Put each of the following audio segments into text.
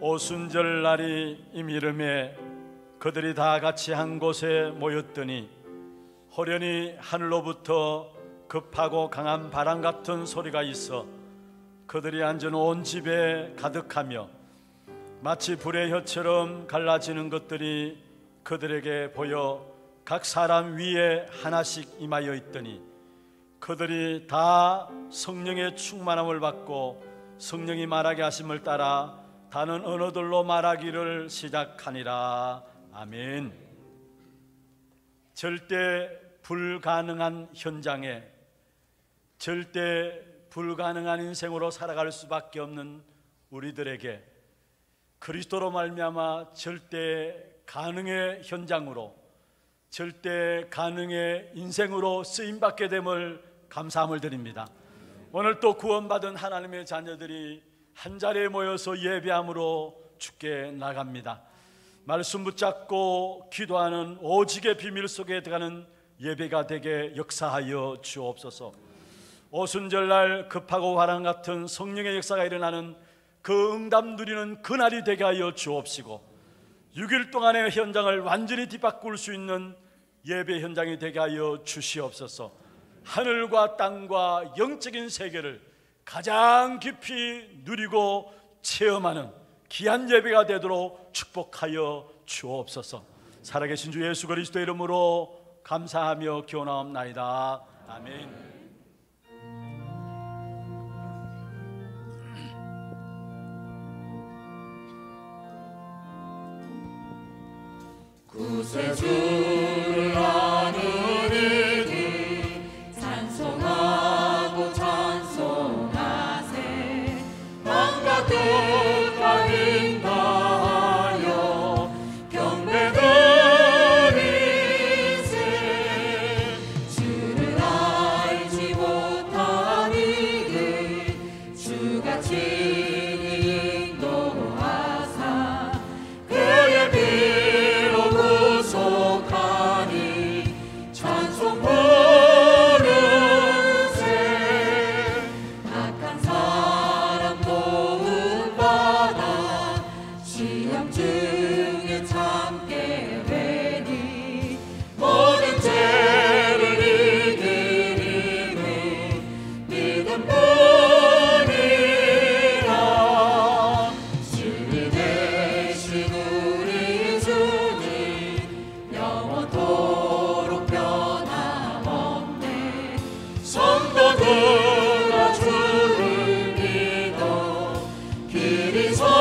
오순절 날이 이미름에 그들이 다 같이 한 곳에 모였더니 호련히 하늘로부터 급하고 강한 바람 같은 소리가 있어 그들이 앉은 온 집에 가득하며 마치 불의 혀처럼 갈라지는 것들이 그들에게 보여 각 사람 위에 하나씩 임하여 있더니 그들이 다 성령의 충만함을 받고 성령이 말하게 하심을 따라 다른 언어들로 말하기를 시작하니라. 아멘. 절대 불가능한 현장에 절대 불가능한 인생으로 살아갈 수밖에 없는 우리들에게 그리스도로 말미암아 절대 가능의 현장으로 절대 가능의 인생으로 쓰임받게 됨을 감사함을 드립니다. 오늘 또 구원받은 하나님의 자녀들이 한자리에 모여서 예배함으로 주께 나갑니다. 말씀 붙잡고 기도하는 오직의 비밀 속에 들어가는 예배가 되게 역사하여 주옵소서. 오순절날 급하고 화랑 같은 성령의 역사가 일어나는 그 응답 누리는 그날이 되게 하여 주옵시고 6일 동안의 현장을 완전히 뒤바꿀 수 있는 예배 현장이 되게 하여 주시옵소서. 하늘과 땅과 영적인 세계를 가장 깊이 누리고 체험하는 귀한 예배가 되도록 축복하여 주옵소서. 살아계신 주 예수 그리스도의 이름으로 감사하며 기원하옵나이다. 아멘. 구세주를 아는 이들 찬송하고 찬송하세. 마음과 뜻과 인하여 경배드리세. 주를 알지 못한 이들 주가 친히 인도하사 그의 피로 구속하니 찬송 부르세. 악한 사람 도움받아 시험 중에 참게 되니 모든 죄를 이기리니 믿음뿐이라. 주님 되신 우리 주님 영원토록 변함없네. 성도들아 주를 믿어 길이 섬기세.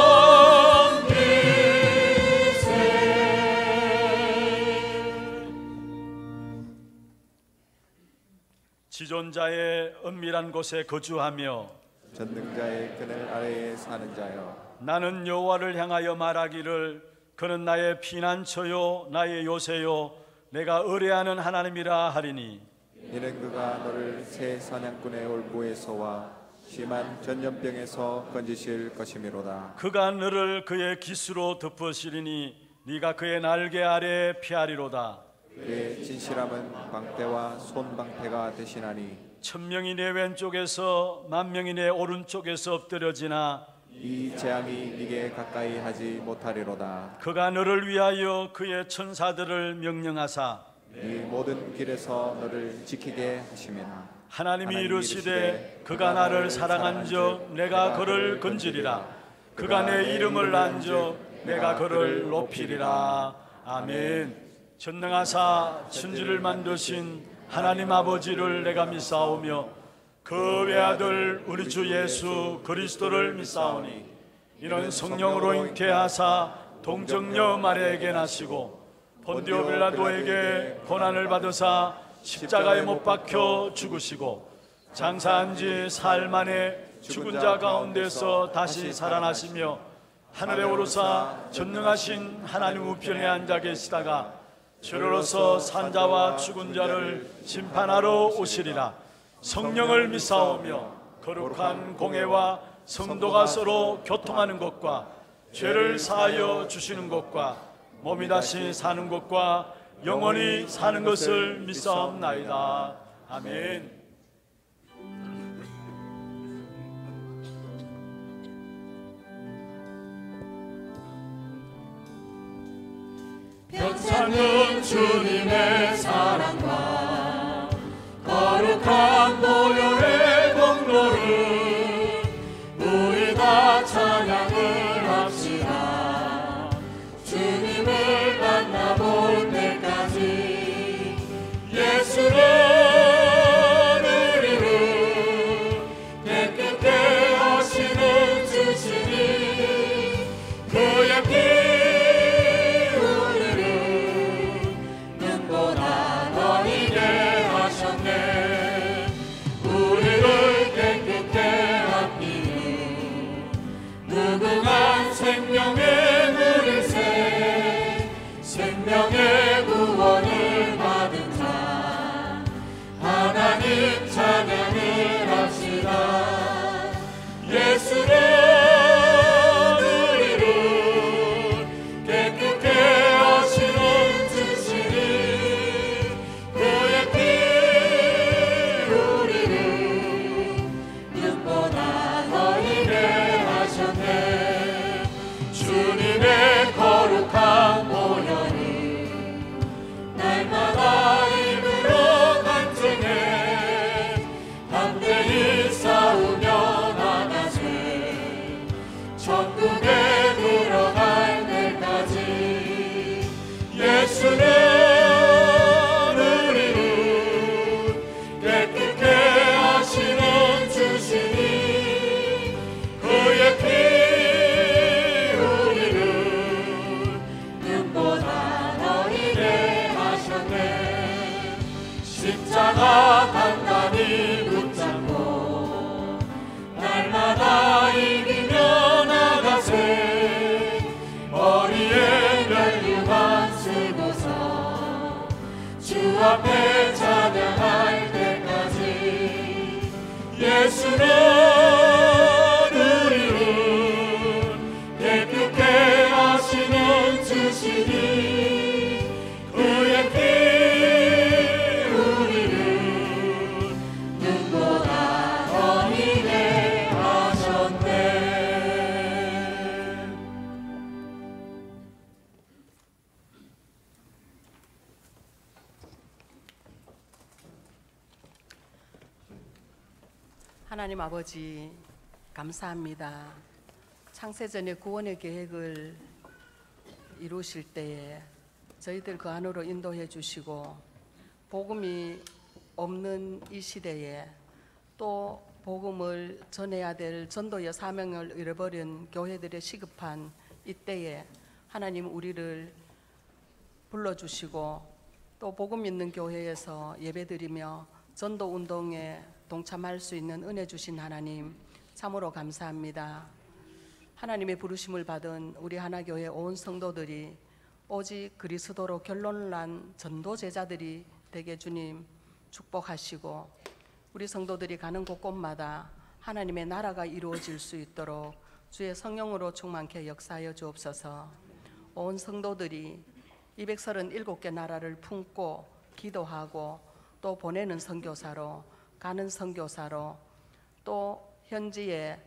지존자의 은밀한 곳에 거주하며 전능자의 그늘 아래에 사는 자여, 나는 여호와를 향하여 말하기를 그는 나의 피난처요 나의 요새요 내가 의뢰하는 하나님이라 하리니 이는 그가 너를 새 사냥꾼의 올무에서와 심한 전염병에서 건지실 것이미로다. 그가 너를 그의 기수로 덮으시리니 네가 그의 날개 아래 피하리로다. 그의 진실함은 방패와 손방패가 되시나니 천명이 내 왼쪽에서 만명이 내 오른쪽에서 엎드려지나 이 재앙이 네게 가까이 하지 못하리로다. 그가 너를 위하여 그의 천사들을 명령하사 이 모든 길에서 너를 지키게 하심이나 하나님이 이르시되 그가 나를 사랑한즉 내가 그를 건지리라. 그가 내 이름을 안즉 내가 그를 높이리라. 아멘. 전능하사 천지를 만드신 하나님 아버지를 내가 믿사오며 그 외아들 우리 주 예수 그리스도를 믿사오니 이는 성령으로 잉태하사 동정녀 마리아에게 나시고 본디오 빌라도에게 고난을 받으사 십자가에 못 박혀 죽으시고 장사한 지 사흘 만에 죽은 자 가운데서 다시 살아나시며 하늘에 오르사 전능하신 하나님 우편에 앉아 계시다가 주로서 산자와 죽은 자를 심판하러 오시리라. 성령을 믿사오며 거룩한 공회와 성도가 서로 교통하는 것과 죄를 사하여 주시는 것과 몸이 다시 사는 것과 영원히 사는 것을 믿사옵나이다. 아멘. 변찮는 주님의 사랑과 거룩한 보혈의 공로를 우리 다 찬양을 합시다. 주님을 만나볼 때까지 예수를 우리를 깨끗게 하시는 주시니 그의 피 우리를 눈보다 더 이게 하셨네. 우리를 깨끗게 합기는 무궁한 생명의 물일새 생명의 구원을 받은 자 하나님 찬양을 합시다. 예수는 우리를 깨끗게 하시는 주시니 그의 피 우리를 눈보다 더 이게 하셨네. 주님의 거룩한 보혈을 날마다 입으로 간증해 담대히 싸우며 나가세 천국에 들어갈 때까지 예수는 우리를 깨끗게 하시는 주시니 그의 피 우리를 눈보다 더 이게 하셨네. 십자가 단단히 붙잡고 날마다 이기며 나가세 머리에 면류관 쓰고서 주 앞에 찬양할 때까지 예수는 우리를 깨끗게 하시는 주시니 그의 피 우리를 눈보다 더 이게 하셨네. 하나님 아버지 감사합니다. 창세전에 구원의 계획을 이루실 때에 저희들 그 안으로 인도해 주시고 복음이 없는 이 시대에 또 복음을 전해야 될 전도의 사명을 잃어버린 교회들의 시급한 이때에 하나님 우리를 불러주시고 또 복음 있는 교회에서 예배드리며 전도운동에 동참할 수 있는 은혜 주신 하나님 참으로 감사합니다. 하나님의 부르심을 받은 우리 하나교회 온 성도들이 오직 그리스도로 결론을 난 전도 제자들이 되게 주님 축복하시고 우리 성도들이 가는 곳곳마다 하나님의 나라가 이루어질 수 있도록 주의 성령으로 충만케 역사하여 주옵소서. 온 성도들이 237개 나라를 품고 기도하고 또 보내는 선교사로 가는 선교사로 또 현지에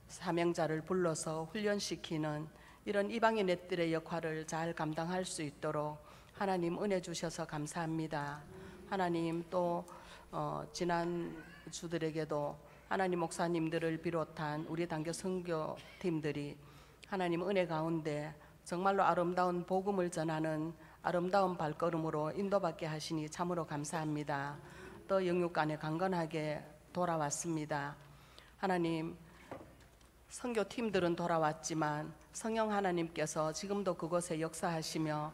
사명자를 불러서 훈련시키는 이런 이방인들의 역할을 잘 감당할 수 있도록 하나님 은혜 주셔서 감사합니다. 하나님 또 지난 주들에게도 하나님 목사님들을 비롯한 우리 단교 선교팀들이 하나님 은혜 가운데 정말로 아름다운 복음을 전하는 아름다운 발걸음으로 인도받게 하시니 참으로 감사합니다. 또 영육간에 강건하게 돌아왔습니다. 하나님 선교팀들은 돌아왔지만 성령 하나님께서 지금도 그곳에 역사하시며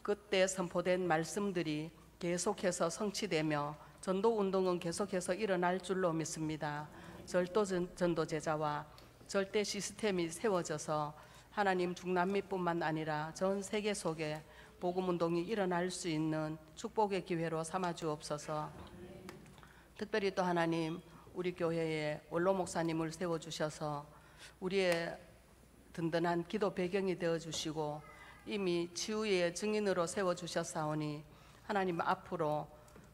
그때 선포된 말씀들이 계속해서 성취되며 전도운동은 계속해서 일어날 줄로 믿습니다. 절도 전도제자와 절대 시스템이 세워져서 하나님 중남미뿐만 아니라 전 세계 속에 복음운동이 일어날 수 있는 축복의 기회로 삼아주옵소서. 특별히 또 하나님 우리 교회에 원로 목사님을 세워주셔서 우리의 든든한 기도 배경이 되어주시고 이미 치유의 증인으로 세워주셨사오니 하나님 앞으로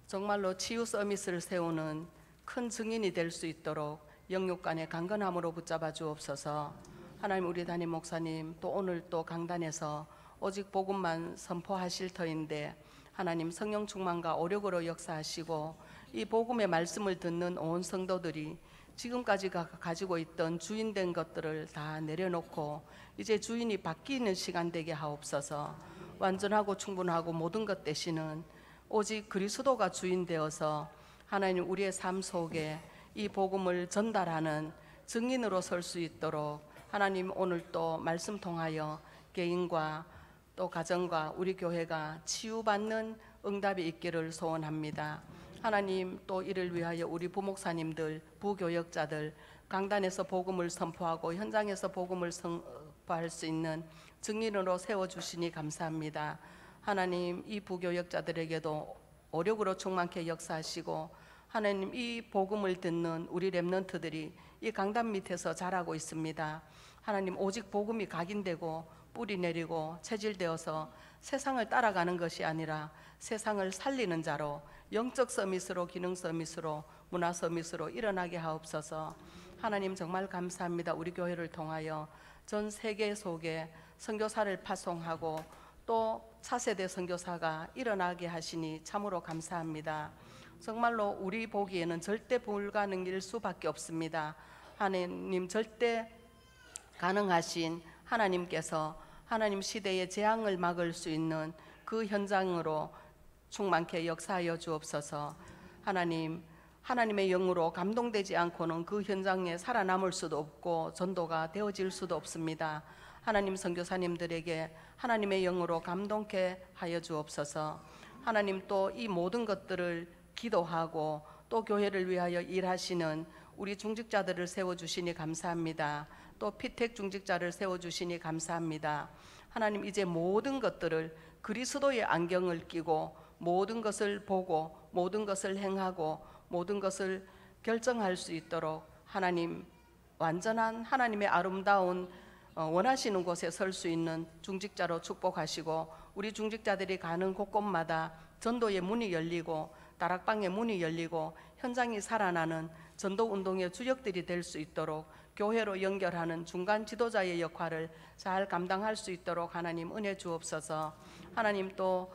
정말로 치유 서밋을 세우는 큰 증인이 될 수 있도록 영육간의 강건함으로 붙잡아 주옵소서. 하나님 우리 담임 목사님 또 오늘 또 강단에서 오직 복음만 선포하실 터인데 하나님 성령 충만과 오력으로 역사하시고 이 복음의 말씀을 듣는 온 성도들이 지금까지 가지고 있던 주인된 것들을 다 내려놓고 이제 주인이 바뀌는 시간 되게 하옵소서. 완전하고 충분하고 모든 것 되시는 오직 그리스도가 주인 되어서 하나님 우리의 삶 속에 이 복음을 전달하는 증인으로 설 수 있도록 하나님 오늘 또 말씀 통하여 개인과 또 가정과 우리 교회가 치유받는 응답이 있기를 소원합니다. 하나님 또 이를 위하여 우리 부목사님들, 부교역자들 강단에서 복음을 선포하고 현장에서 복음을 선포할 수 있는 증인으로 세워주시니 감사합니다. 하나님 이 부교역자들에게도 오력으로 충만케 역사하시고 하나님 이 복음을 듣는 우리 렘넌트들이 이 강단 밑에서 자라고 있습니다. 하나님 오직 복음이 각인되고 뿌리 내리고 체질되어서 세상을 따라가는 것이 아니라 세상을 살리는 자로 영적 서밋으로 기능 서밋으로 문화 서밋으로 일어나게 하옵소서. 하나님 정말 감사합니다. 우리 교회를 통하여 전 세계 속에 선교사를 파송하고 또 차세대 선교사가 일어나게 하시니 참으로 감사합니다. 정말로 우리 보기에는 절대 불가능일 수밖에 없습니다. 하나님 절대 가능하신 하나님께서 하나님 시대의 재앙을 막을 수 있는 그 현장으로 충만케 역사하여 주옵소서. 하나님, 하나님의 영으로 감동되지 않고는 그 현장에 살아남을 수도 없고 전도가 되어질 수도 없습니다. 하나님 선교사님들에게 하나님의 영으로 감동케 하여 주옵소서. 하나님 또 이 모든 것들을 기도하고 또 교회를 위하여 일하시는 우리 중직자들을 세워주시니 감사합니다. 또 피택 중직자를 세워주시니 감사합니다. 하나님 이제 모든 것들을 그리스도의 안경을 끼고 모든 것을 보고 모든 것을 행하고 모든 것을 결정할 수 있도록 하나님 완전한 하나님의 아름다운 원하시는 곳에 설 수 있는 중직자로 축복하시고 우리 중직자들이 가는 곳곳마다 전도의 문이 열리고 다락방의 문이 열리고 현장이 살아나는 전도운동의 주역들이 될 수 있도록 교회로 연결하는 중간 지도자의 역할을 잘 감당할 수 있도록 하나님 은혜 주옵소서. 하나님 또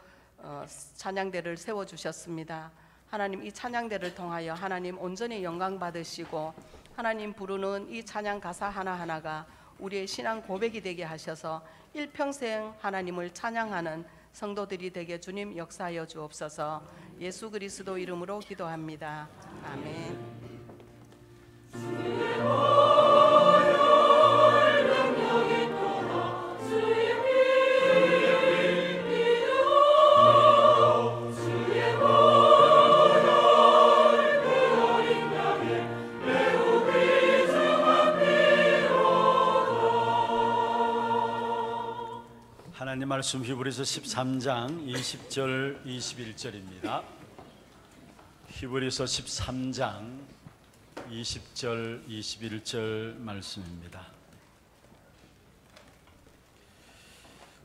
찬양대를 세워주셨습니다. 하나님 이 찬양대를 통하여 하나님 온전히 영광 받으시고 하나님 부르는 이 찬양 가사 하나하나가 우리의 신앙 고백이 되게 하셔서 일평생 하나님을 찬양하는 성도들이 되게 주님 역사하여 주옵소서. 예수 그리스도 이름으로 기도합니다. 아멘. 하나님 말씀 히브리서 13장 20절 21절입니다. 히브리서 13장 20절 21절 말씀입니다.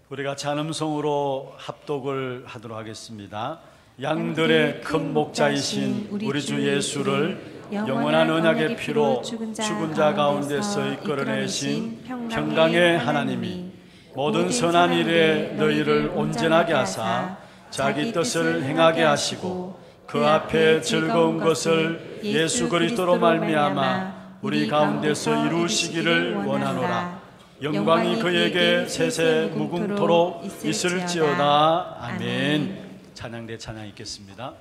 우리가 찬음성으로 합독을 하도록 하겠습니다. 양들의 큰 목자이신 우리 주 예수를 영원한 언약의 피로 죽은 자 가운데서 이끌어내신 평강의 하나님이 모든 선한 일에 너희를 온전하게 하사 자기 뜻을 행하게 하시고 그 앞에 즐거운 것을 예수 그리스도로 말미암아 우리 가운데서 이루시기를 원하노라. 영광이 그에게 세세 무궁토록 있을지어다. 아멘. 찬양대 찬양 있겠습니다.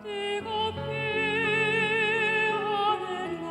뜨겁게 하는 것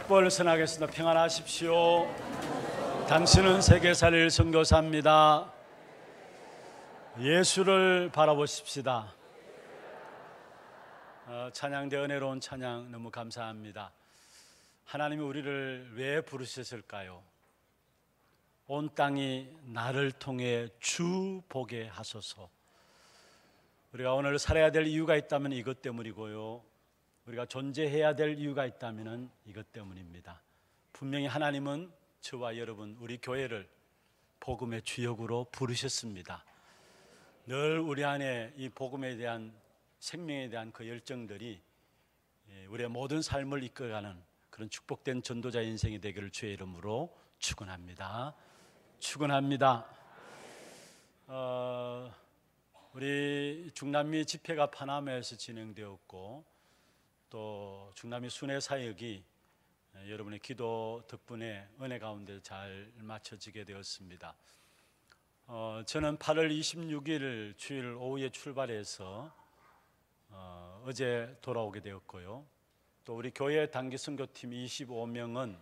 축복을 선하겠습니다. 평안하십시오. 당신은 세계 살릴 선교사입니다. 예수를 바라보십시다. 찬양대 은혜로운 찬양 너무 감사합니다. 하나님이 우리를 왜 부르셨을까요? 온 땅이 나를 통해 주 보게 하소서. 우리가 오늘 살아야 될 이유가 있다면 이것 때문이고요, 우리가 존재해야 될 이유가 있다면 이것 때문입니다. 분명히 하나님은 저와 여러분, 우리 교회를 복음의 주역으로 부르셨습니다. 늘 우리 안에 이 복음에 대한, 생명에 대한 그 열정들이 우리의 모든 삶을 이끌어가는 그런 축복된 전도자 인생이 되기를 주의 이름으로 축원합니다. 축원합니다. 우리 중남미 집회가 파나마에서 진행되었고, 또 중남미 순회 사역이 여러분의 기도 덕분에 은혜 가운데 잘 마쳐지게 되었습니다. 저는 8월 26일 주일 오후에 출발해서 어제 돌아오게 되었고요, 또 우리 교회 단기 선교팀 25명은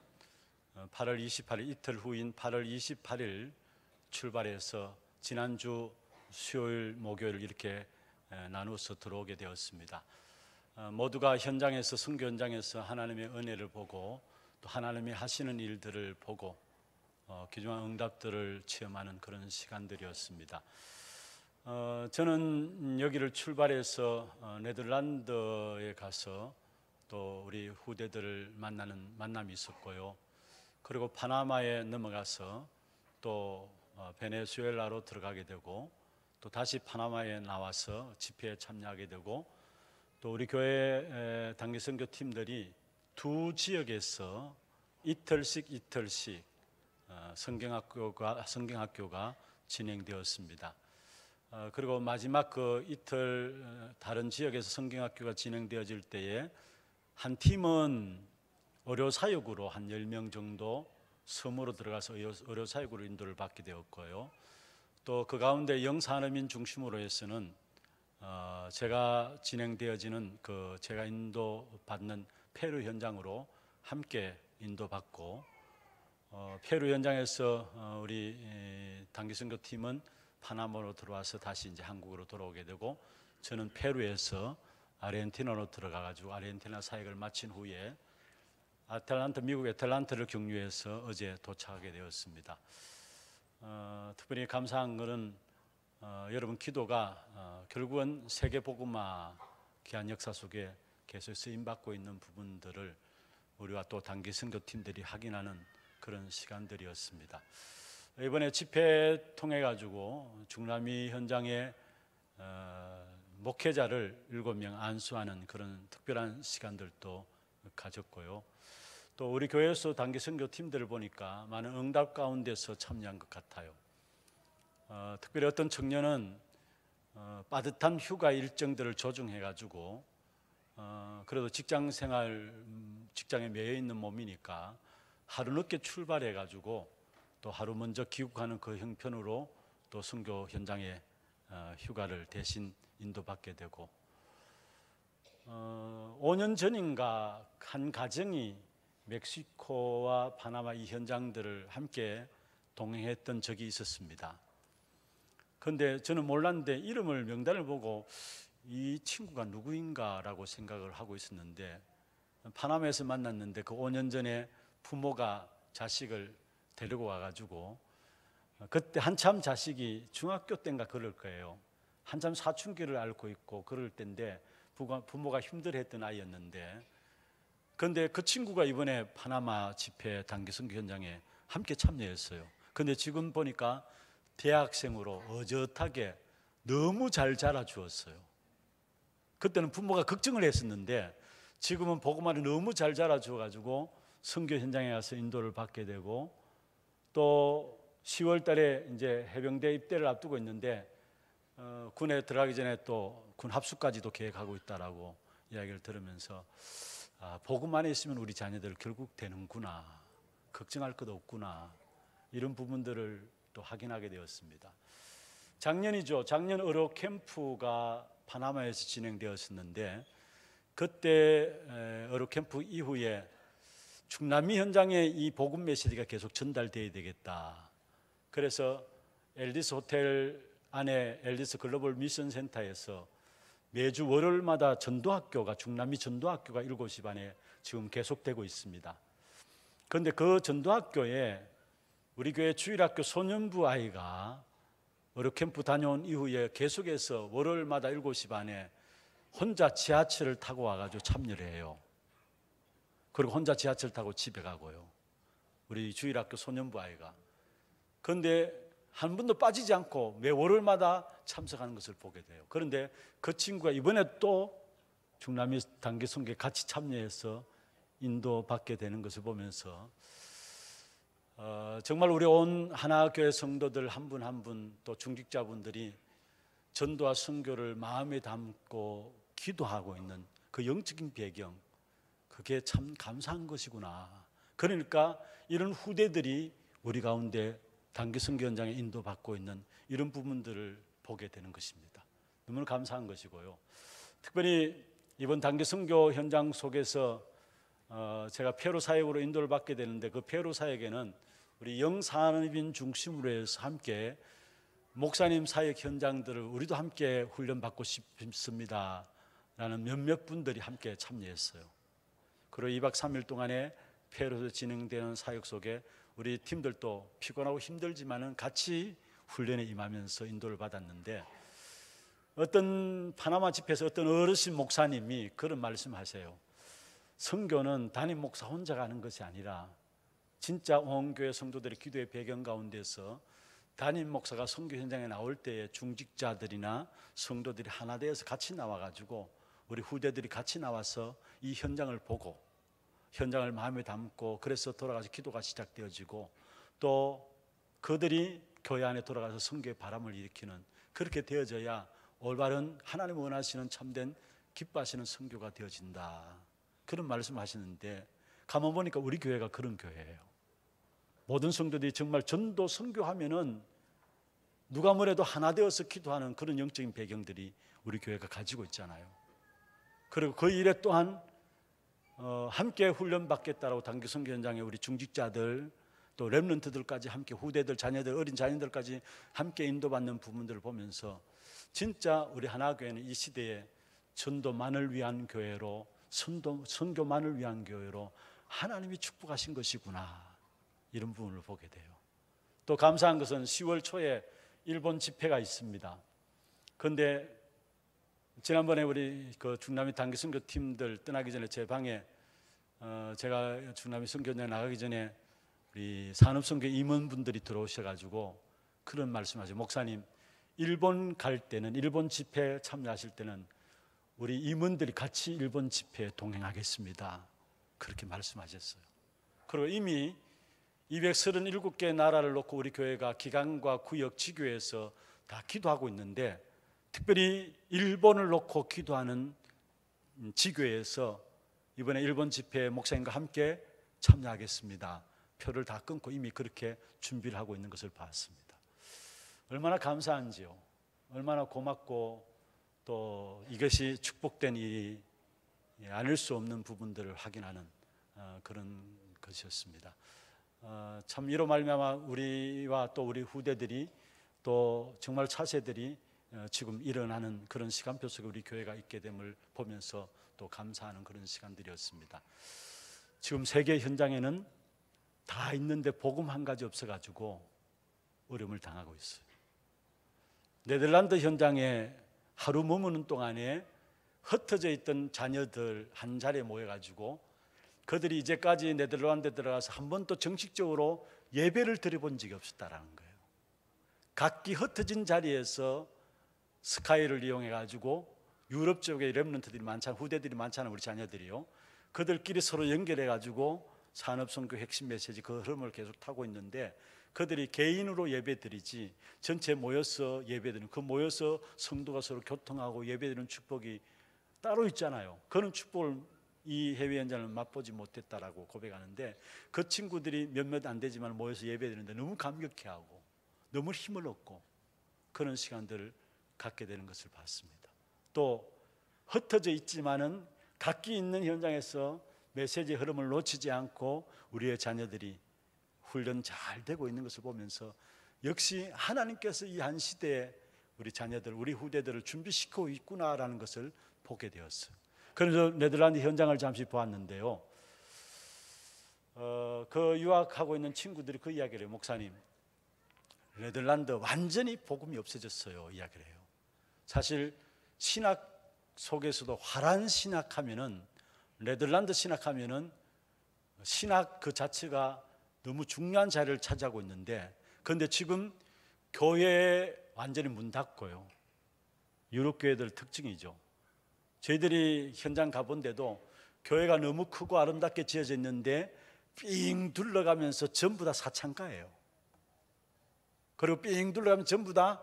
8월 28일 이틀 후인 8월 28일 출발해서 지난주 수요일 목요일 이렇게 나누어서 들어오게 되었습니다. 모두가 현장에서, 선교 현장에서 하나님의 은혜를 보고 또 하나님이 하시는 일들을 보고 귀중한 응답들을 체험하는 그런 시간들이었습니다. 저는 여기를 출발해서 네덜란드에 가서 또 우리 후대들을 만나는 만남이 있었고요, 그리고 파나마에 넘어가서 또 베네수엘라로 들어가게 되고, 또 다시 파나마에 나와서 집회에 참여하게 되고, 또 우리 교회 단기 선교팀들이 두 지역에서 이틀씩 성경학교가 진행되었습니다. 그리고 마지막 그 이틀 다른 지역에서 성경학교가 진행되어질 때에 한 팀은 의료사역으로 한 10명 정도 섬으로 들어가서 의료사역으로 인도를 받게 되었고요, 또 그 가운데 영산어민 중심으로 해서는 제가 진행되어지는 제가 인도받는 페루 현장으로 함께 인도받고, 페루 현장에서 우리 단기 선교팀은 파나마로 들어와서 다시 이제 한국으로 돌아오게 되고, 저는 페루에서 아르헨티나로 들어가가지고 아르헨티나 사역을 마친 후에 미국 애틀란타를 경유해서 어제 도착하게 되었습니다. 특별히 감사한 것은 여러분 기도가 결국은 세계 복음화 귀한 역사 속에 계속 쓰임받고 있는 부분들을 우리와 또 단기 선교팀들이 확인하는 그런 시간들이었습니다. 이번에 집회 통해 가지고 중남미 현장에 목회자를 7명 안수하는 그런 특별한 시간들도 가졌고요, 또 우리 교회에서 단기 선교팀들을 보니까 많은 응답 가운데서 참여한 것 같아요. 특별히 어떤 청년은 빠듯한 휴가 일정들을 조정해 가지고 그래도 직장에 매여 있는 몸이니까 하루 늦게 출발해 가지고 또 하루 먼저 귀국하는 그 형편으로 또 선교 현장에 휴가를 대신 인도받게 되고, 5년 전인가 한 가정이 멕시코와 파나마 이 현장들을 함께 동행했던 적이 있었습니다. 그런데 저는 몰랐는데 이름을, 명단을 보고 이 친구가 누구인가라고 생각을 하고 있었는데, 파나마에서 만났는데 그 5년 전에 부모가 자식을 데리고 와가지고, 그때 한참 자식이 중학교 때인가 그럴 거예요. 한참 사춘기를 앓고 있고 그럴 때인데 부모가 힘들어했던 아이였는데, 그런데 그 친구가 이번에 파나마 집회 단기 선교 현장에 함께 참여했어요. 그런데 지금 보니까 대학생으로 어젓하게 너무 잘 자라주었어요. 그때는 부모가 걱정을 했었는데 지금은 복음화를 너무 잘 자라주어가지고 선교 현장에 가서 인도를 받게 되고, 또 10월 달에 이제 해병대 입대를 앞두고 있는데 군에 들어가기 전에 또 군 합숙까지도 계획하고 있다라고 이야기를 들으면서 복음 안에 있으면 우리 자녀들 결국 되는구나, 걱정할 것 없구나, 이런 부분들을 또 확인하게 되었습니다. 작년이죠. 작년 의료 캠프가 파나마에서 진행되었었는데, 그때 의료 캠프 이후에 중남미 현장에 이 복음 메시지가 계속 전달되어야 되겠다. 그래서 앨리스 호텔 안에 앨리스 글로벌 미션 센터에서 매주 월요일마다 전도학교가 중남미 전도학교가 7시 반에 지금 계속되고 있습니다. 그런데 그 전도학교에 우리 교회 주일학교 소년부 아이가 어려캠프 다녀온 이후에 계속해서 월요일마다 7시 반에 혼자 지하철을 타고 와가지고 참여를 해요. 그리고 혼자 지하철 타고 집에 가고요. 우리 주일학교 소년부 아이가. 그런데 한 번도 빠지지 않고 매 월요일마다 참석하는 것을 보게 돼요. 그런데 그 친구가 이번에 또 중남미 단기 선교에 같이 참여해서 인도받게 되는 것을 보면서 정말 우리 온 하나교회 성도들 한 분 한 분 또 중직자분들이 전도와 선교를 마음에 담고 기도하고 있는 그 영적인 배경, 그게 참 감사한 것이구나. 그러니까 이런 후대들이 우리 가운데 단기 선교 현장에 인도받고 있는 이런 부분들을 보게 되는 것입니다. 너무나 감사한 것이고요. 특별히 이번 단기 선교 현장 속에서 제가 페루 사역으로 인도를 받게 되는데 그 페루 사역에는 우리 영산업인 중심으로 해서 함께 목사님 사역 현장들을 우리도 함께 훈련받고 싶습니다 라는 몇몇 분들이 함께 참여했어요. 그리고 2박 3일 동안에 페루에서 진행되는 사역 속에 우리 팀들도 피곤하고 힘들지만은 같이 훈련에 임하면서 인도를 받았는데, 어떤 파나마 집회에서 어떤 어르신 목사님이 그런 말씀하세요. 선교는 담임 목사 혼자가 하는 것이 아니라 진짜 온 교회 성도들의 기도의 배경 가운데서 담임 목사가 선교 현장에 나올 때에 중직자들이나 성도들이 하나 되어서 같이 나와가지고 우리 후대들이 같이 나와서 이 현장을 보고 현장을 마음에 담고, 그래서 돌아가서 기도가 시작되어지고 또 그들이 교회 안에 돌아가서 선교의 바람을 일으키는, 그렇게 되어져야 올바른 하나님 원하시는 참된 기뻐하시는 선교가 되어진다. 그런 말씀을 하시는데, 가만 보니까 우리 교회가 그런 교회예요. 모든 성도들이 정말 전도 선교하면은 누가 뭐래도 하나 되어서 기도하는 그런 영적인 배경들이 우리 교회가 가지고 있잖아요. 그리고 그 일에 또한 함께 훈련받겠다라고 단기 선교 현장에 우리 중직자들 또 렘넌트들까지 함께, 후대들, 자녀들, 어린 자녀들까지 함께 인도받는 부분들을 보면서 진짜 우리 하나교회는 이 시대에 전도만을 위한 교회로, 선교만을 위한 교회로 하나님이 축복하신 것이구나, 이런 부분을 보게 돼요. 또 감사한 것은 10월 초에 일본 집회가 있습니다. 그런데 지난번에 우리 그 중남미 단기 선교 팀들 떠나기 전에 제 방에 제가 중남미 선교장에 나가기 전에 우리 산업선교 임원분들이 들어오셔가지고 그런 말씀하세요. 목사님, 일본 갈 때는, 일본 집회 참여하실 때는 우리 임원들이 같이 일본 집회에 동행하겠습니다. 그렇게 말씀하셨어요. 그리고 이미 237개 나라를 놓고 우리 교회가 기관과 구역, 지교에서 다 기도하고 있는데, 특별히 일본을 놓고 기도하는 지교에서 이번에 일본 집회 목사님과 함께 참여하겠습니다. 표를 다 끊고 이미 그렇게 준비를 하고 있는 것을 봤습니다. 얼마나 감사한지요. 얼마나 고맙고 또 이것이 축복된 일이 아닐 수 없는 부분들을 확인하는 그런 것이었습니다. 참 이로 말미암아 우리와 또 우리 후대들이 또 정말 차세들이 지금 일어나는 그런 시간표 속에 우리 교회가 있게 됨을 보면서 또 감사하는 그런 시간들이었습니다. 지금 세계 현장에는 다 있는데 복음 한 가지 없어가지고 어려움을 당하고 있어요. 네덜란드 현장에 하루 머무는 동안에 흩어져 있던 자녀들 한 자리에 모여가지고 그들이 이제까지 네덜란드에 들어가서 한 번도 정식적으로 예배를 드려본 적이 없었다라는 거예요. 각기 흩어진 자리에서 스카이를 이용해가지고 유럽 쪽에 렘넌트들이 많잖아요. 후대들이 많잖아요. 우리 자녀들이요. 그들끼리 서로 연결해가지고 산업선교 핵심 메시지 그 흐름을 계속 타고 있는데, 그들이 개인으로 예배드리지 전체 모여서 예배드리는, 그 모여서 성도가 서로 교통하고 예배드리는 축복이 따로 있잖아요. 그런 축복을 이 해외 현장을 맛보지 못했다라고 고백하는데, 그 친구들이 몇몇 안 되지만 모여서 예배드리는데 너무 감격해하고 너무 힘을 얻고 그런 시간들을 갖게 되는 것을 봤습니다. 또 흩어져 있지만은 각기 있는 현장에서 메시지의 흐름을 놓치지 않고 우리의 자녀들이 훈련 잘 되고 있는 것을 보면서 역시 하나님께서 이 한 시대에 우리 자녀들, 우리 후대들을 준비시키고 있구나라는 것을 보게 되었어요. 그래서 네덜란드 현장을 잠시 보았는데요. 그 유학하고 있는 친구들이 그 이야기를 해요. 목사님, 네덜란드 완전히 복음이 없어졌어요. 이야기를 해요. 사실 신학 속에서도 화란 신학하면은, 네덜란드 신학하면은 신학 그 자체가 너무 중요한 자리를 차지하고 있는데, 그런데 지금 교회에 완전히 문 닫고요. 유럽 교회들 특징이죠. 저희들이 현장 가본 데도 교회가 너무 크고 아름답게 지어져 있는데 삥 둘러가면서 전부 다 사창가예요. 그리고 삥 둘러가면 전부 다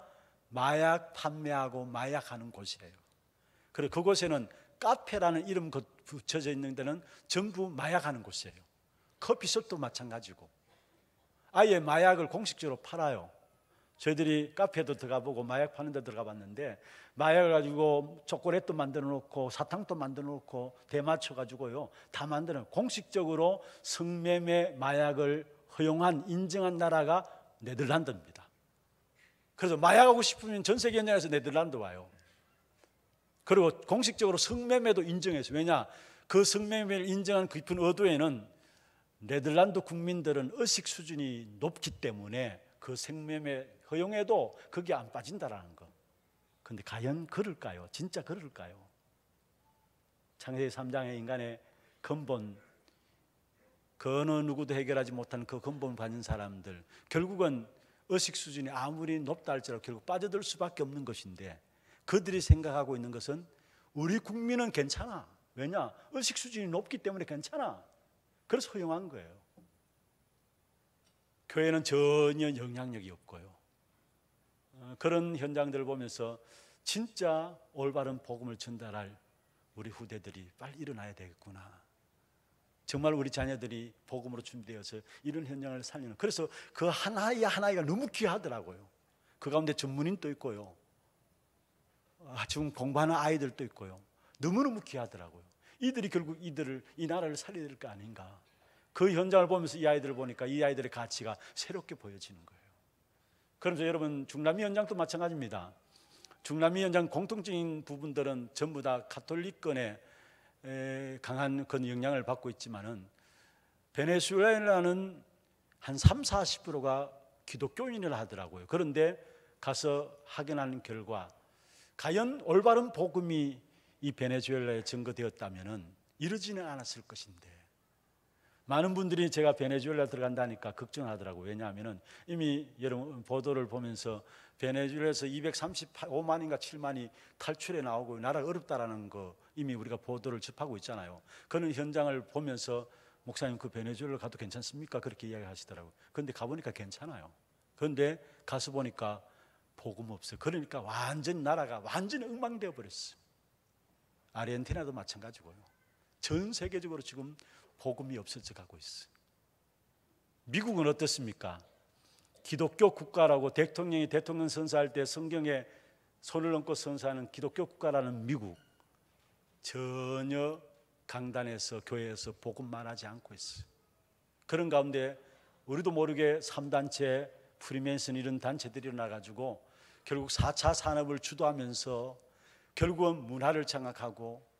마약 판매하고 마약하는 곳이에요. 그리고 그곳에는 카페라는 이름 붙여져 있는 데는 전부 마약하는 곳이에요. 커피숍도 마찬가지고 아예 마약을 공식적으로 팔아요. 저희들이 카페도 들어가보고 마약 파는 데 들어가 봤는데 마약을 가지고 초콜릿도 만들어 놓고 사탕도 만들어 놓고 대마초 가지고요 다 만들어 놓고 공식적으로 성매매 마약을 허용한 인정한 나라가 네덜란드입니다. 그래서 마약하고 싶으면 전 세계 현장에서 네덜란드 와요. 그리고 공식적으로 성매매도 인정했어요. 왜냐? 그 성매매를 인정한 깊은 의도에는 네덜란드 국민들은 의식 수준이 높기 때문에 그 성매매 허용에도 그게 안 빠진다라는 거. 그런데 과연 그럴까요? 진짜 그럴까요? 창세기 3장의 인간의 근본, 그 어느 누구도 해결하지 못하는 그 근본을 가진 사람들, 결국은 의식 수준이 아무리 높다 할지라도 결국 빠져들 수밖에 없는 것인데, 그들이 생각하고 있는 것은 우리 국민은 괜찮아. 왜냐? 의식 수준이 높기 때문에 괜찮아. 그래서 허용한 거예요. 교회는 전혀 영향력이 없고요. 그런 현장들을 보면서 진짜 올바른 복음을 전달할 우리 후대들이 빨리 일어나야 되겠구나. 정말 우리 자녀들이 복음으로 준비되어서 이런 현장을 살리는, 그래서 그 하나의 하나가 너무 귀하더라고요. 그 가운데 전문인도 있고요, 지금 공부하는 아이들도 있고요. 너무너무 귀하더라고요. 이들이 결국 이 나라를 살려야 될 거 아닌가. 그 현장을 보면서 이 아이들을 보니까 이 아이들의 가치가 새롭게 보여지는 거예요. 그러면서 여러분, 중남미 현장도 마찬가지입니다. 중남미 현장 공통적인 부분들은 전부 다 가톨릭권의 강한 그런 영향을 받고 있지만은, 베네수엘라는 한 30-40%가 기독교인을 하더라고요. 그런데 가서 확인하는 결과 과연 올바른 복음이 이 베네수엘라에 증거되었다면은 이러지는 않았을 것인데, 많은 분들이 제가 베네수엘라 들어간다니까 걱정하더라고요. 왜냐하면 이미 여러분 보도를 보면서 베네수엘라에서 235만인가 7만이 탈출해 나오고 나라가 어렵다라는 거 이미 우리가 보도를 접하고 있잖아요. 그런 현장을 보면서 목사님, 그 베네수엘라 가도 괜찮습니까? 그렇게 이야기하시더라고요. 그런데 가보니까 괜찮아요. 그런데 가서 보니까 복음 없어요. 그러니까 완전 나라가 완전히 엉망되어 버렸어요. 아르헨티나도 마찬가지고요. 전 세계적으로 지금 복음이 없어져 가고 있어요. 미국은 어떻습니까? 기독교 국가라고 대통령이 대통령 선서할 때 성경에 손을 얹고 선서하는 기독교 국가라는 미국, 전혀 강단에서 교회에서 복음 말하지 않고 있어요. 그런 가운데 우리도 모르게 3단체, 프리메이슨 이런 단체들이 일어나가지고 결국 4차 산업을 주도하면서 결국은 문화를 장악하고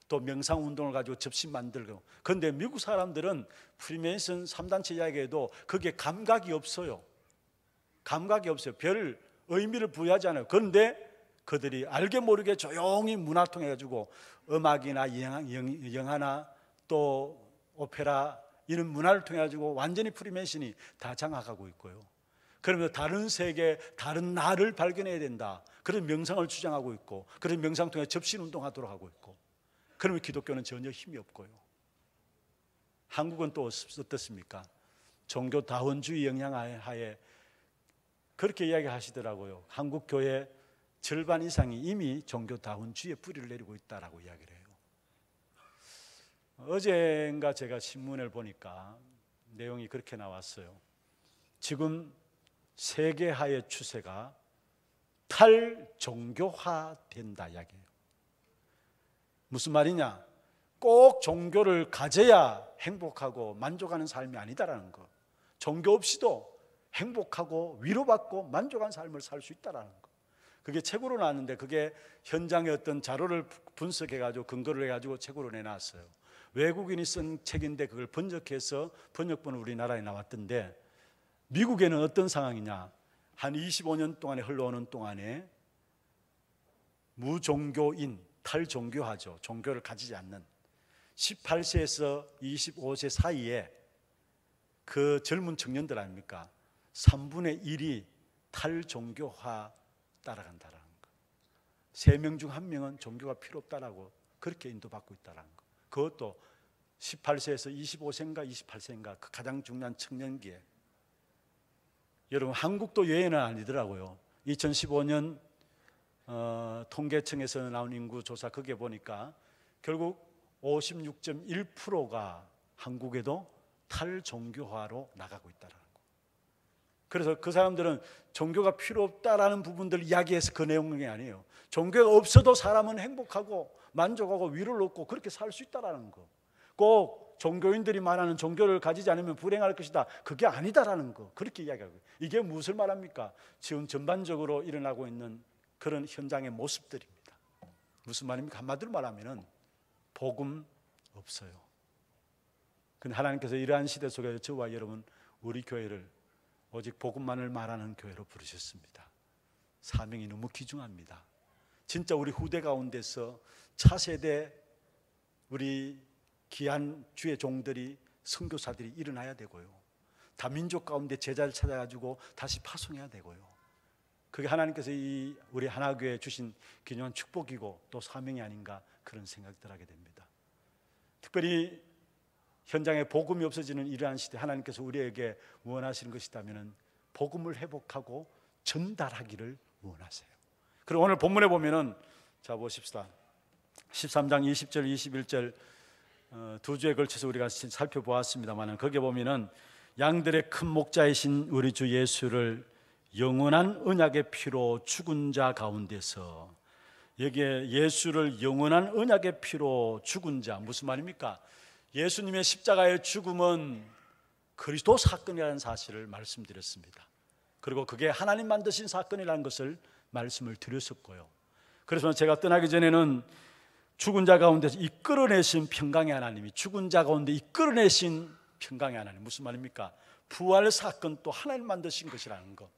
또 명상운동을 가지고 접시 만들고. 그런데 미국 사람들은 프리메이슨 3단체 이야기해도 그게 감각이 없어요. 감각이 없어요. 별 의미를 부여하지 않아요. 그런데 그들이 알게 모르게 조용히 문화 통해 가지고 음악이나 영화나 또 오페라 이런 문화를 통해 가지고 완전히 프리메이슨이 다 장악하고 있고요. 그러면서 다른 세계, 다른 나를 발견해야 된다. 그런 명상을 주장하고 있고, 그런 명상 통해 접신운동하도록 하고 있고. 그러면 기독교는 전혀 힘이 없고요. 한국은 또 어떻습니까? 종교다원주의 영향 하에 그렇게 이야기하시더라고요. 한국 교회 절반 이상이 이미 종교다원주의의 뿌리를 내리고 있다라고 이야기를 해요. 어젠가 제가 신문을 보니까 내용이 그렇게 나왔어요. 지금 세계화의 추세가 탈종교화 된다 이야기예요. 무슨 말이냐? 꼭 종교를 가져야 행복하고 만족하는 삶이 아니다라는 거. 종교 없이도 행복하고 위로받고 만족한 삶을 살 수 있다라는 거. 그게 책으로 나왔는데 그게 현장의 어떤 자료를 분석해가지고 근거를 해가지고 책으로 내놨어요. 외국인이 쓴 책인데 그걸 번역해서 번역본은 우리나라에 나왔던데, 미국에는 어떤 상황이냐, 한 25년 동안에 흘러오는 동안에 무종교인, 탈종교하죠, 종교를 가지지 않는 18세에서 25세 사이에 그 젊은 청년들 아닙니까? 3분의 1이 탈종교화 따라간다라는 거. 3명 중 1명은 종교가 필요 없다라고 그렇게 인도받고 있다라는 거. 그것도 18세에서 25세인가 28세인가 그 가장 중요한 청년기에. 여러분, 한국도 예외는 아니더라고요. 2015년 통계청에서 나온 인구 조사, 거기에 보니까 결국 56.1%가 한국에도 탈종교화로 나가고 있다라는 거. 그래서 그 사람들은 종교가 필요 없다라는 부분들을 이야기해서 그 내용이 아니에요. 종교가 없어도 사람은 행복하고 만족하고 위로를 얻고 그렇게 살 수 있다라는 거. 꼭 종교인들이 말하는 종교를 가지지 않으면 불행할 것이다, 그게 아니다라는 거, 그렇게 이야기하고. 이게 무엇을 말합니까? 지금 전반적으로 일어나고 있는 그런 현장의 모습들입니다. 무슨 말입니까? 한마디로 말하면 복음 없어요. 근데 하나님께서 이러한 시대 속에 저와 여러분, 우리 교회를 오직 복음만을 말하는 교회로 부르셨습니다. 사명이 너무 귀중합니다. 진짜 우리 후대 가운데서 차세대 우리 귀한 주의 종들이, 선교사들이 일어나야 되고요. 다민족 가운데 제자를 찾아가지고 다시 파송해야 되고요. 그게 하나님께서 이 우리 하나교회에 주신 귀중한 축복이고 또 사명이 아닌가, 그런 생각들 하게 됩니다. 특별히 현장에 복음이 없어지는 이러한 시대, 하나님께서 우리에게 원하시는 것이라면 복음을 회복하고 전달하기를 원하세요. 그리고 오늘 본문에 보면은, 자 보십시다. 13장 20절 21절 두 주에 걸쳐서 우리가 살펴보았습니다만, 거기에 보면은 양들의 큰 목자이신 우리 주 예수를 영원한 언약의 피로 죽은 자 가운데서, 여기에 예수를 영원한 언약의 피로 죽은 자, 무슨 말입니까? 예수님의 십자가의 죽음은 그리스도 사건이라는 사실을 말씀드렸습니다. 그리고 그게 하나님 만드신 사건이라는 것을 말씀을 드렸었고요. 그래서 제가 떠나기 전에는 죽은 자 가운데서 이끌어내신 평강의 하나님이, 죽은 자 가운데 이끌어내신 평강의 하나님, 무슨 말입니까? 부활 사건 또 하나님 만드신 것이라는 것.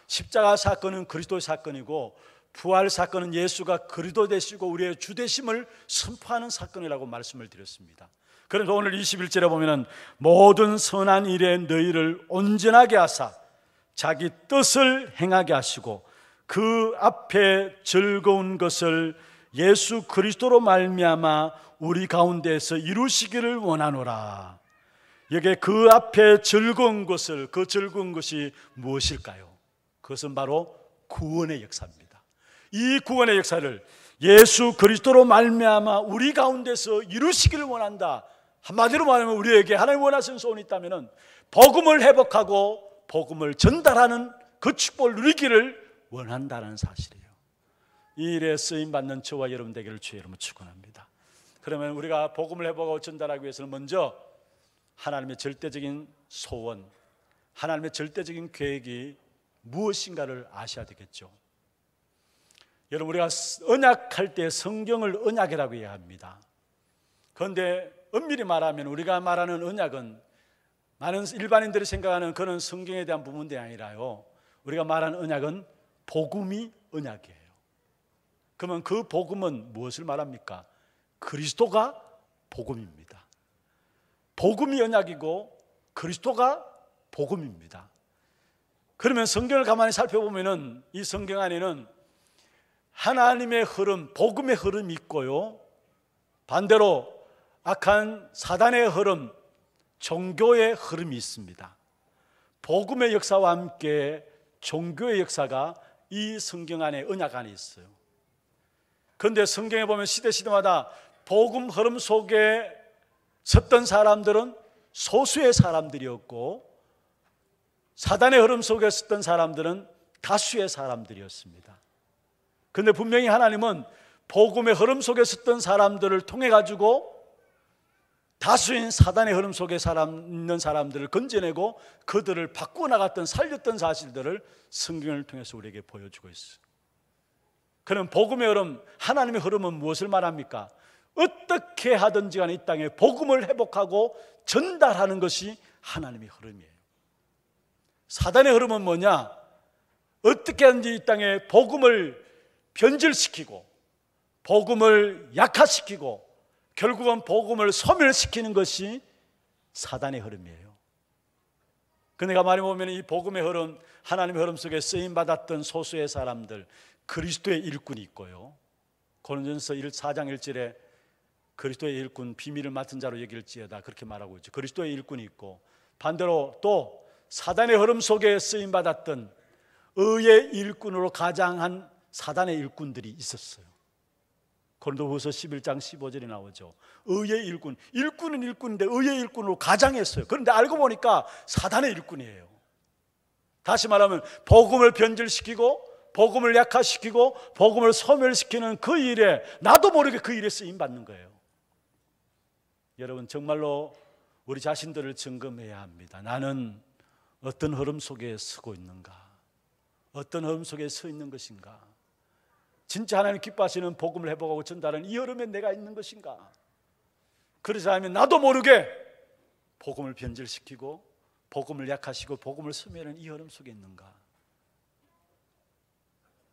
십자가 사건은 그리스도의 사건이고, 부활 사건은 예수가 그리스도 되시고 우리의 주 되심을 선포하는 사건이라고 말씀을 드렸습니다. 그래서 오늘 21절에 보면은 모든 선한 일에 너희를 온전하게 하사 자기 뜻을 행하게 하시고 그 앞에 즐거운 것을 예수 그리스도로 말미암아 우리 가운데에서 이루시기를 원하노라. 여기에 그 앞에 즐거운 것을, 그 즐거운 것이 무엇일까요? 그것은 바로 구원의 역사입니다. 이 구원의 역사를 예수 그리스도로 말미암아 우리 가운데서 이루시기를 원한다. 한마디로 말하면 우리에게 하나님 원하시는 소원이 있다면 복음을 회복하고 복음을 전달하는 그 축복을 누리기를 원한다는 사실이에요. 이 일에 쓰임받는 저와 여러분 되기를 주의 이름으로 축원합니다. 그러면 우리가 복음을 회복하고 전달하기 위해서는 먼저 하나님의 절대적인 소원, 하나님의 절대적인 계획이 무엇인가를 아셔야 되겠죠. 여러분, 우리가 언약할 때 성경을 언약이라고 이야기합니다. 그런데 엄밀히 말하면 우리가 말하는 언약은 많은 일반인들이 생각하는 그런 성경에 대한 부분들이 아니라요, 우리가 말하는 언약은 복음이 언약이에요. 그러면 그 복음은 무엇을 말합니까? 그리스도가 복음입니다. 복음이 언약이고 그리스도가 복음입니다. 그러면 성경을 가만히 살펴보면은 이 성경 안에는 하나님의 흐름, 복음의 흐름이 있고요, 반대로 악한 사단의 흐름, 종교의 흐름이 있습니다. 복음의 역사와 함께 종교의 역사가 이 성경 안에, 언약 안에 있어요. 그런데 성경에 보면 시대마다 복음 흐름 속에 섰던 사람들은 소수의 사람들이었고, 사단의 흐름 속에 섰던 사람들은 다수의 사람들이었습니다. 그런데 분명히 하나님은 복음의 흐름 속에 섰던 사람들을 통해 가지고 다수인 사단의 흐름 속에 있는 사람들을 건져내고 그들을 바꾸어 나갔던, 살렸던 사실들을 성경을 통해서 우리에게 보여주고 있어요. 그럼 복음의 흐름, 하나님의 흐름은 무엇을 말합니까? 어떻게 하든지 간에 이 땅에 복음을 회복하고 전달하는 것이 하나님의 흐름이에요. 사단의 흐름은 뭐냐? 어떻게 하든지 이 땅에 복음을 변질시키고 복음을 약화시키고 결국은 복음을 소멸시키는 것이 사단의 흐름이에요. 그런데 가만히 보면 이 복음의 흐름, 하나님의 흐름 속에 쓰임받았던 소수의 사람들, 그리스도의 일꾼이 있고요. 고린도전서 4장 1절에 그리스도의 일꾼, 비밀을 맡은 자로 여길지어다, 그렇게 말하고 있죠. 그리스도의 일꾼이 있고, 반대로 또 사단의 흐름 속에 쓰임받았던 의의 일꾼으로 가장한 사단의 일꾼들이 있었어요. 고린도후서 11장 15절에 나오죠. 의의 일꾼, 일꾼은 일꾼인데 의의 일꾼으로 가장했어요. 그런데 알고 보니까 사단의 일꾼이에요. 다시 말하면 복음을 변질시키고 복음을 약화시키고 복음을 소멸시키는 그 일에 나도 모르게 그 일에 쓰임받는 거예요. 여러분, 정말로 우리 자신들을 점검해야 합니다. 나는 어떤 흐름 속에 서고 있는가? 어떤 흐름 속에 서 있는 것인가? 진짜 하나님 기뻐하시는 복음을 회복하고 전달하는 이 흐름에 내가 있는 것인가? 그러지 않으면 나도 모르게 복음을 변질시키고 복음을 약화시키고 복음을 소멸하는 이 흐름 속에 있는가?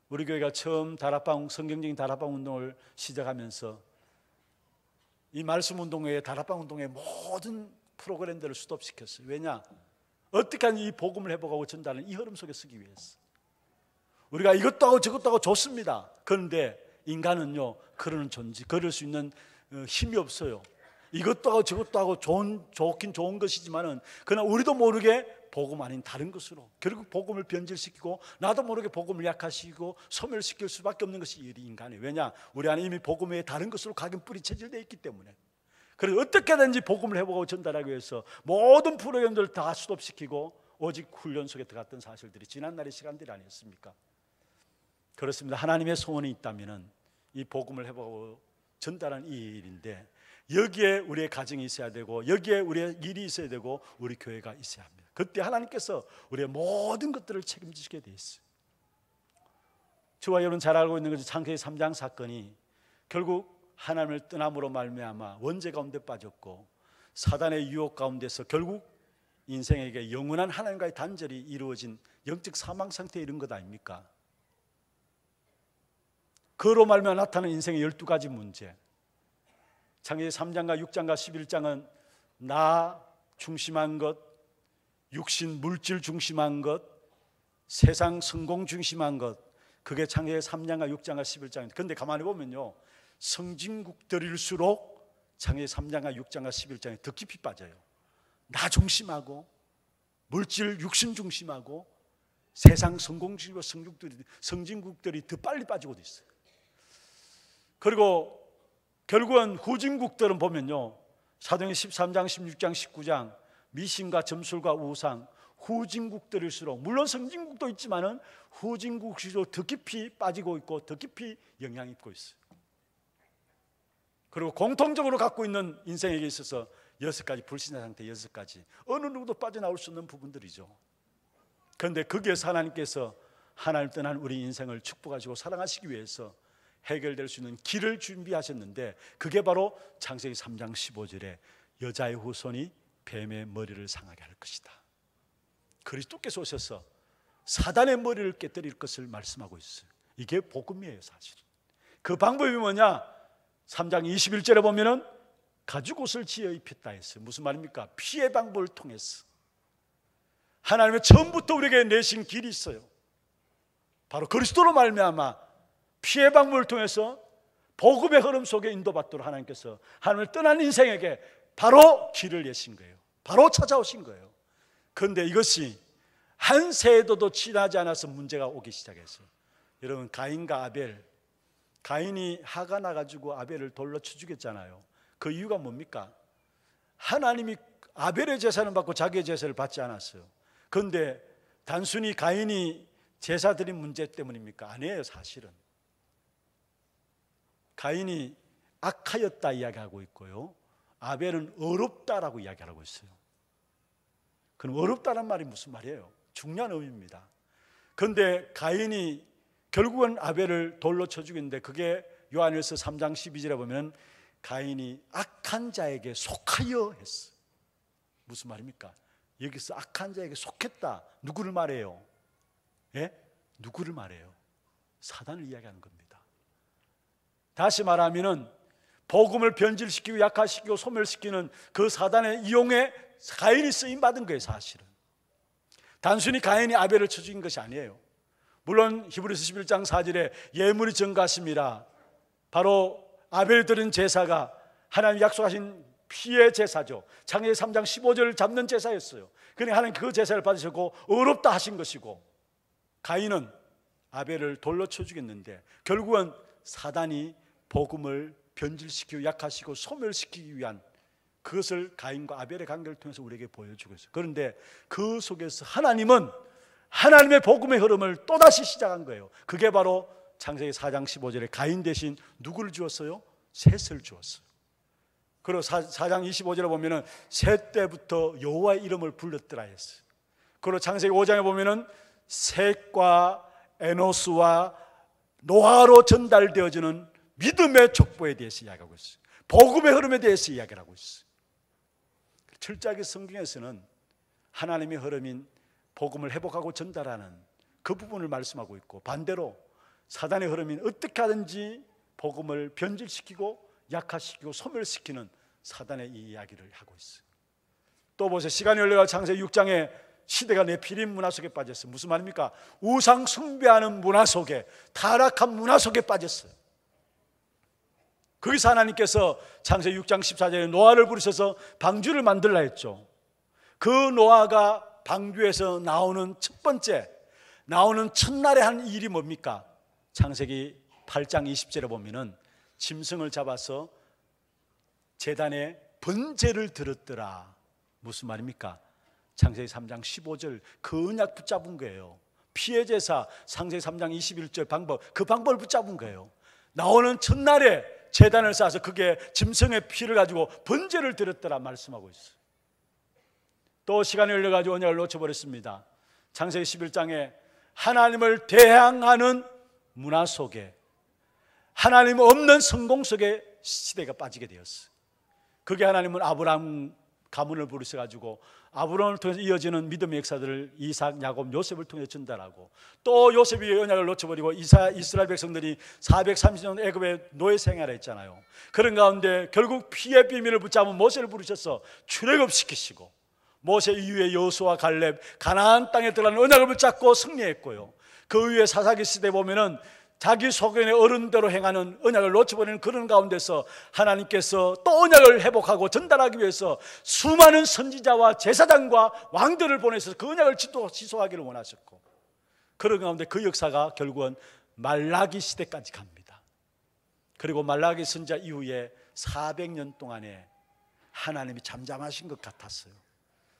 우리 교회가 처음 성경적인 다락방 운동을 시작하면서 이 말씀 운동 외에 다락방 운동의 모든 프로그램들을 스톱시켰어요. 왜냐? 어떻게 하면 이 복음을 회복하고 전달하는 이 흐름 속에 서기 위해서. 우리가 이것도 하고 저것도 하고 좋습니다. 그런데 인간은요, 그럴 수 있는 힘이 없어요. 이것도 하고 저것도 하고 좋긴 좋은 것이지만은 그러나 우리도 모르게 복음 아닌 다른 것으로 결국 복음을 변질시키고 나도 모르게 복음을 약화시키고 소멸시킬 수밖에 없는 것이 인간이에요. 왜냐? 우리 안에 이미 복음 외에 다른 것으로 각인 뿌리 체질되어 있기 때문에. 그래서 어떻게든지 복음을 회복하고 전달하기 위해서 모든 프로그램들을 다 스톱시키고 오직 훈련 속에 들어갔던 사실들이 지난날의 시간들이 아니었습니까? 그렇습니다. 하나님의 소원이 있다면 이 복음을 회복하고 전달하는 이 일인데 여기에 우리의 가정이 있어야 되고 여기에 우리의 일이 있어야 되고 우리 교회가 있어야 합니다. 그때 하나님께서 우리의 모든 것들을 책임지시게 되어 있어요. 저와 여러분 잘 알고 있는 것이 창세기 3장 사건이 결국 하나님을 떠남으로 말미암아 원죄 가운데 빠졌고 사단의 유혹 가운데서 결국 인생에게 영원한 하나님과의 단절이 이루어진 영적 사망 상태에 이른 것 아닙니까? 그로 말미암아 나타나는 인생의 12가지 문제, 창세기 3장과 6장과 11장은 나 중심한 것, 육신 물질 중심한 것, 세상 성공 중심한 것, 그게 창세기 3장과 6장과 11장입니다. 그런데 가만히 보면요, 성진국들일수록 창세기 3장과 6장과 11장에 더 깊이 빠져요. 나 중심하고 물질 육신 중심하고 세상 성공 중심하고 성진국들이 더 빨리 빠지고도 있어요. 그리고 결국은 후진국들은 보면요, 사도행전 13장, 16장, 19장 미신과 점술과 우상, 후진국들일수록 물론 성진국도 있지만은 후진국일수록 더 깊이 빠지고 있고 더 깊이 영향을 입고 있어요. 그리고 공통적으로 갖고 있는 인생에게 있어서 6가지 불신의 상태, 6가지 어느 누구도 빠져나올 수 없는 부분들이죠. 그런데 거기에서 하나님께서 하나님 떠난 우리 인생을 축복하시고 사랑하시기 위해서 해결될 수 있는 길을 준비하셨는데 그게 바로 창세기 3장 15절에 여자의 후손이 뱀의 머리를 상하게 할 것이다. 그리스도께서 오셔서 사단의 머리를 깨뜨릴 것을 말씀하고 있어요. 이게 복음이에요. 사실 그 방법이 뭐냐? 3장 21절에 보면은 가죽옷을 지어 입혔다 했어요. 무슨 말입니까? 피해 방법을 통해서 하나님의 처음부터 우리에게 내신 길이 있어요. 바로 그리스도로 말미암아 피해 방법을 통해서 복음의 흐름 속에 인도받도록 하나님께서 하나님을 떠난 인생에게 바로 길을 내신 거예요. 바로 찾아오신 거예요. 그런데 이것이 한 세대도 지나지 않아서 문제가 오기 시작했어요. 여러분, 가인과 아벨, 가인이 화가 나가지고 아벨을 돌로 쳐 죽였잖아요. 그 이유가 뭡니까? 하나님이 아벨의 제사는 받고 자기의 제사를 받지 않았어요. 그런데 단순히 가인이 제사 드린 문제 때문입니까? 아니에요. 사실은 가인이 악하였다 이야기하고 있고요, 아벨은 어렵다라고 이야기하고 있어요. 그럼 어렵다는 말이 무슨 말이에요? 중요한 의미입니다. 그런데 가인이 결국은 아벨을 돌로 쳐 죽였는데, 그게 요한일서 3장 12절에 보면 가인이 악한 자에게 속하여 했어. 무슨 말입니까? 여기서 악한 자에게 속했다, 누구를 말해요? 예? 누구를 말해요? 사단을 이야기하는 겁니다. 다시 말하면은 복음을 변질시키고 약화시키고 소멸시키는 그 사단의 이용에 가인이 쓰임받은 거예요. 사실은 단순히 가인이 아벨을 쳐 죽인 것이 아니에요. 물론 히브리서 11장 4절에 예물이 증가하심이라, 바로 아벨이 드린 제사가 하나님 약속하신 피의 제사죠. 창세기 3장 15절을 잡는 제사였어요. 그러니 하나님 그 제사를 받으셨고 어렵다 하신 것이고, 가인은 아벨을 돌로 쳐 죽였는데 결국은 사단이 복음을 변질시키고 약화시키고 소멸시키기 위한, 그것을 가인과 아벨의 관계를 통해서 우리에게 보여주고 있어요. 그런데 그 속에서 하나님은 하나님의 복음의 흐름을 또다시 시작한 거예요. 그게 바로 창세기 4장 15절에 가인 대신 누구를 주었어요? 셋을 주었어요. 그리고 4장 25절에 보면은 셋 때부터 여호와의 이름을 불렀더라 했어요. 그리고 창세기 5장에 보면은 셋과 에노스와 노아로 전달되어지는 믿음의 족보에 대해서 이야기하고 있어요. 복음의 흐름에 대해서 이야기를 하고 있어요. 철저하게 성경에서는 하나님의 흐름인 복음을 회복하고 전달하는 그 부분을 말씀하고 있고, 반대로 사단의 흐름인 어떻게 하든지 복음을 변질시키고 약화시키고 소멸시키는 사단의 이 이야기를 하고 있어요. 또 보세요. 시간이 흘러가 창세기 6장에 시대가 네피림 문화 속에 빠졌어요. 무슨 말입니까? 우상 숭배하는 문화 속에, 타락한 문화 속에 빠졌어요. 거기서 하나님께서 창세기 6장 14절에 노아를 부르셔서 방주를 만들라 했죠. 그 노아가 방주에서 나오는 첫 번째, 나오는 첫날에 한 일이 뭡니까? 창세기 8장 20절에 보면은 짐승을 잡아서 제단에 번제를 드렸더라. 무슨 말입니까? 창세기 3장 15절 그 언약 붙잡은 거예요. 피해 제사 창세기 3장 21절 방법, 그 방법을 붙잡은 거예요. 나오는 첫날에 제단을 쌓아서 그게 짐승의 피를 가지고 번제를 드렸더라 말씀하고 있어요. 또 시간이 흘러가지고 언약을 놓쳐버렸습니다. 창세기 11장에 하나님을 대항하는 문화 속에, 하나님 없는 성공 속에 시대가 빠지게 되었어요. 그게 하나님은 아브라함 가문을 부르셔가지고 아브라함을 통해서 이어지는 믿음의 역사들을 이삭, 야곱, 요셉을 통해 전달하고, 또 요셉이 언약을 놓쳐버리고 이스라엘 백성들이 430년 애굽의 노예 생활을 했잖아요. 그런 가운데 결국 피의 비밀을 붙잡은 모세를 부르셔서 출애굽시키시고, 모세 이후에 여호수아, 갈렙 가나안 땅에 들어가는 언약을 붙잡고 승리했고요. 그 이후에 사사기 시대에 보면은 자기 소견의 어른대로 행하는 언약을 놓쳐버리는 그런 가운데서 하나님께서 또 언약을 회복하고 전달하기 위해서 수많은 선지자와 제사장과 왕들을 보내서 그 언약을 지속하기를 원하셨고, 그런 가운데 그 역사가 결국은 말라기 시대까지 갑니다. 그리고 말라기 선지자 이후에 400년 동안에 하나님이 잠잠하신 것 같았어요.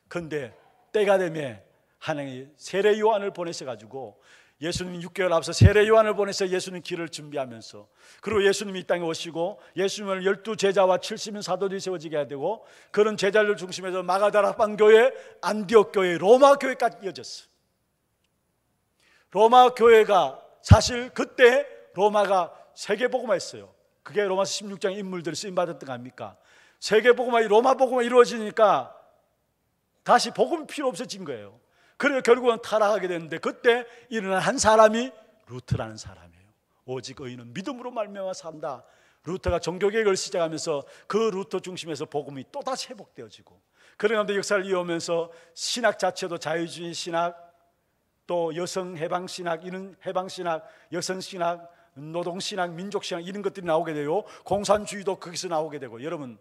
그런데 때가 되면 하나님이 세례 요한을 보내셔가지고, 예수님 6개월 앞서 세례 요한을 보내서 예수님 길을 준비하면서, 그리고 예수님이 이 땅에 오시고 예수님을 12제자와 70인 사도들이 세워지게 해야 되고, 그런 제자를 중심해서 마가다락방 교회, 안디옥 교회, 로마 교회까지 이어졌어요. 로마 교회가 사실 그때 로마가 세계복음화였어요. 그게 로마서 16장 인물들이 쓰임받았던 거 아닙니까? 세계복음화, 로마 복음화 이루어지니까 다시 복음 필요 없어진 거예요. 그래서 결국은 타락하게 됐는데, 그때 일어난 한 사람이 루터라는 사람이에요. 오직 의인은 믿음으로 말미암아 산다. 루터가 종교개혁을 시작하면서 그 루터 중심에서 복음이 또다시 회복되어지고, 그런 가운데 역사를 이어오면서 신학 자체도 자유주의 신학, 또 여성 해방신학, 이런 해방신학, 여성신학, 노동신학, 민족신학 이런 것들이 나오게 되고, 공산주의도 거기서 나오게 되고. 여러분,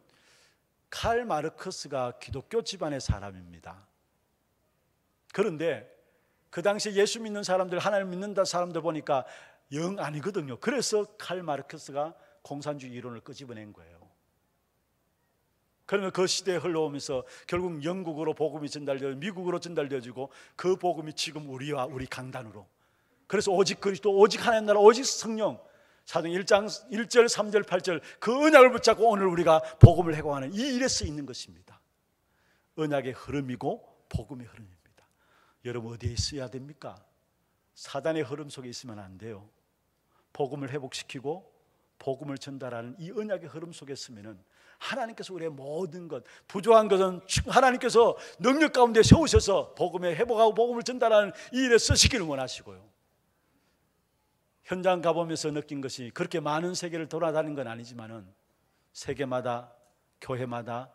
칼 마르크스가 기독교 집안의 사람입니다. 그런데 그 당시에 예수 믿는 사람들, 하나님 믿는다 사람들 보니까 영 아니거든요. 그래서 칼 마르크스가 공산주의 이론을 끄집어낸 거예요. 그러면 그 시대에 흘러오면서 결국 영국으로 복음이 전달되어 미국으로 전달되어지고, 그 복음이 지금 우리와 우리 강단으로, 그래서 오직 그리스도, 오직 하나님 나라, 오직 성령, 사도행 1장 1절 3절 8절 그 언약을 붙잡고 오늘 우리가 복음을 회고하는 이 일에 쓰 있는 것입니다. 언약의 흐름이고 복음의 흐름입니다. 여러분 어디에 있어야 됩니까? 사단의 흐름 속에 있으면 안 돼요. 복음을 회복시키고 복음을 전달하는 이 언약의 흐름 속에 있으면은 하나님께서 우리의 모든 것, 부족한 것은 하나님께서 능력 가운데 세우셔서 복음에 회복하고 복음을 전달하는 이 일에 쓰시기를 원하시고요. 현장 가보면서 느낀 것이 그렇게 많은 세계를 돌아다니는 건 아니지만은 세계마다, 교회마다,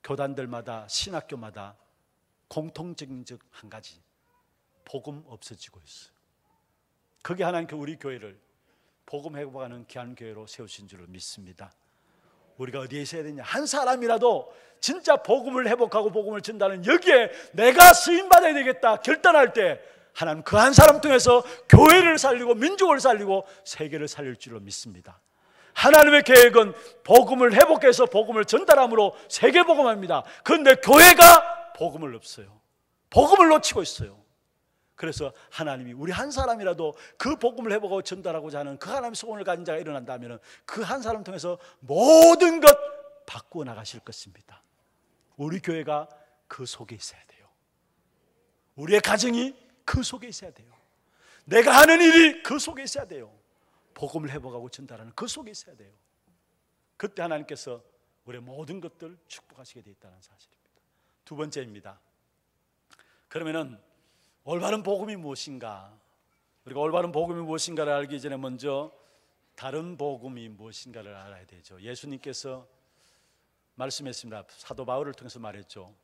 교단들마다, 신학교마다 공통적인 적 한 가지, 복음 없어지고 있어요. 그게 하나님께 우리 교회를 복음 회복하는 귀한 교회로 세우신 줄을 믿습니다. 우리가 어디에 있어야 되냐? 한 사람이라도 진짜 복음을 회복하고 복음을 전달하는 여기에 내가 쓰임받아야 되겠다 결단할 때 하나님 그 한 사람 통해서 교회를 살리고 민족을 살리고 세계를 살릴 줄로 믿습니다. 하나님의 계획은 복음을 회복해서 복음을 전달함으로 세계 복음합니다. 그런데 교회가 복음을 없어요. 복음을 놓치고 있어요. 그래서 하나님이 우리 한 사람이라도 그 복음을 회복하고 전달하고자 하는 그 하나님의 소원을 가진 자가 일어난다면 그 한 사람 통해서 모든 것 바꾸어 나가실 것입니다. 우리 교회가 그 속에 있어야 돼요. 우리의 가정이 그 속에 있어야 돼요. 내가 하는 일이 그 속에 있어야 돼요. 복음을 회복하고 전달하는 그 속에 있어야 돼요. 그때 하나님께서 우리의 모든 것들 축복하시게 되어 있다는 사실입니다. 두 번째입니다. 그러면은 올바른 복음이 무엇인가? 우리가 올바른 복음이 무엇인가를 알기 전에 먼저 다른 복음이 무엇인가를 알아야 되죠. 예수님께서 말씀했습니다. 사도 바울을 통해서 말했죠.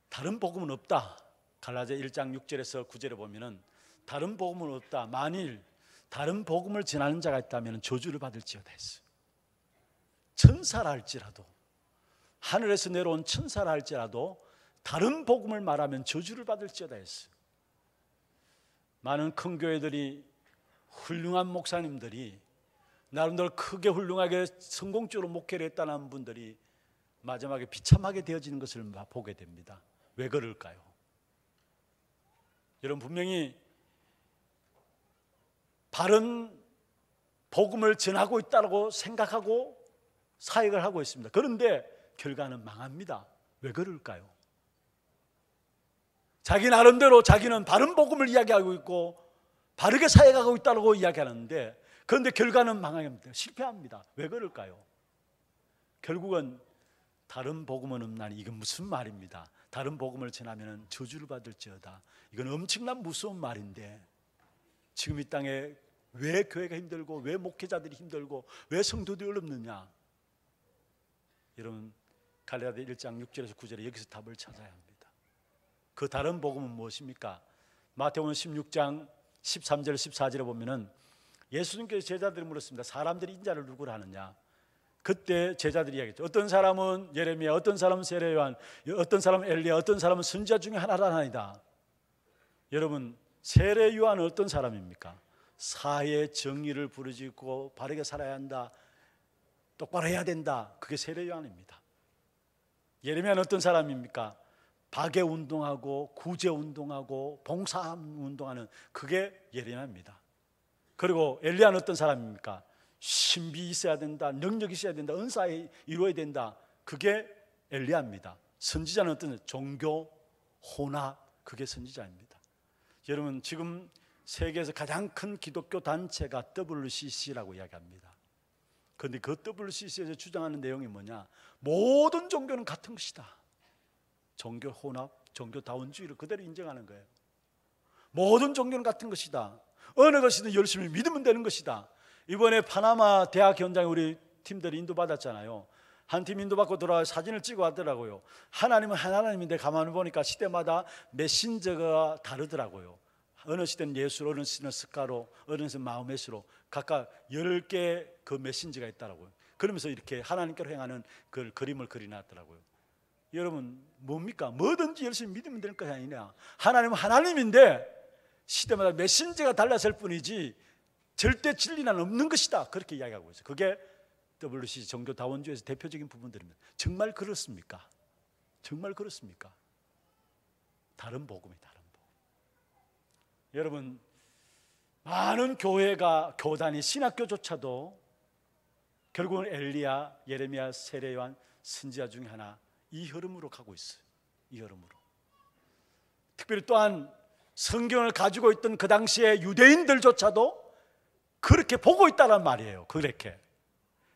다른 복음은 없다. 갈라디아 1장 6절에서 9절에 보면은 다른 복음은 없다. 만일 다른 복음을 전하는 자가 있다면 저주를 받을지어다 했어요. 천사라 할지라도, 하늘에서 내려온 천사라 할지라도 다른 복음을 말하면 저주를 받을지어다 했어요. 많은 큰 교회들이, 훌륭한 목사님들이 나름대로 크게 훌륭하게 성공적으로 목회를 했다는 분들이 마지막에 비참하게 되어지는 것을 보게 됩니다. 왜 그럴까요? 여러분 분명히 바른 복음을 전하고 있다고 생각하고 사역을 하고 있습니다. 그런데 결과는 망합니다. 왜 그럴까요? 자기 나름대로 자기는 바른 복음을 이야기하고 있고 바르게 사역하고 있다고 이야기하는데 그런데 결과는 망합니다. 실패합니다. 왜 그럴까요? 결국은 다른 복음은 없나니 이건 무슨 말입니다. 다른 복음을 전하면 저주를 받을지어다. 이건 엄청난 무서운 말인데 지금 이 땅에 왜 교회가 힘들고 왜 목회자들이 힘들고 왜 성도들이 어렵느냐? 여러분 갈라디아 1장 6절에서 9절에 여기서 답을 찾아야 합니다. 그 다른 복음은 무엇입니까? 마태복음 16장 13절 14절에 보면은 예수님께서 제자들이 물었습니다. 사람들이 인자를 누구라 하느냐? 그때 제자들이 이야기했죠. 어떤 사람은 예레미야, 어떤 사람은 세례 요한, 어떤 사람은 엘리야, 어떤 사람은 선지자 중에 하나라나이다. 여러분 세례 요한은 어떤 사람입니까? 사회의 정의를 부르짖고 바르게 살아야 한다, 똑바로 해야 된다. 그게 세례 요한입니다. 예레미야는 어떤 사람입니까? 박해 운동하고 구제 운동하고 봉사 운동하는 그게 예레미야입니다. 그리고 엘리야는 어떤 사람입니까? 신비 있어야 된다, 능력이 있어야 된다, 은사에 이루어야 된다. 그게 엘리야입니다. 선지자는 어떤 종교 혼합, 그게 선지자입니다. 여러분 지금 세계에서 가장 큰 기독교 단체가 WCC라고 이야기합니다. 그런데 그 WCC에서 주장하는 내용이 뭐냐? 모든 종교는 같은 것이다. 종교 혼합, 종교 다원주의를 그대로 인정하는 거예요. 모든 종교는 같은 것이다. 어느 것이든 열심히 믿으면 되는 것이다. 이번에 파나마 대학 현장에 우리 팀들이 인도받았잖아요. 한 팀 인도받고 돌아와 사진을 찍어 왔더라고요. 하나님은 하나님인데 가만히 보니까 시대마다 메신저가 다르더라고요. 어느 시대는 예수로, 어느 시대는 스가로, 어느 시대는 마호메스로 각각 10개 그 메신저가 있더라고요. 그러면서 이렇게 하나님께로 행하는 그 그림을 그려놨더라고요. 여러분 뭡니까? 뭐든지 열심히 믿으면 되는 것이 아니냐. 하나님은 하나님인데 시대마다 메신저가 달랐을 뿐이지 절대 진리는 없는 것이다. 그렇게 이야기하고 있어요. 그게 WCC 종교다원주의에서 대표적인 부분들입니다. 정말 그렇습니까? 정말 그렇습니까? 다른 복음이 다른 복음. 여러분 많은 교회가 교단이 신학교조차도 결국은 엘리야, 예레미야, 세례요한 선지자 중에 하나 이 흐름으로 가고 있어요. 이 흐름으로. 특별히 또한 성경을 가지고 있던 그 당시에 유대인들조차도 그렇게 보고 있다는 말이에요. 그렇게.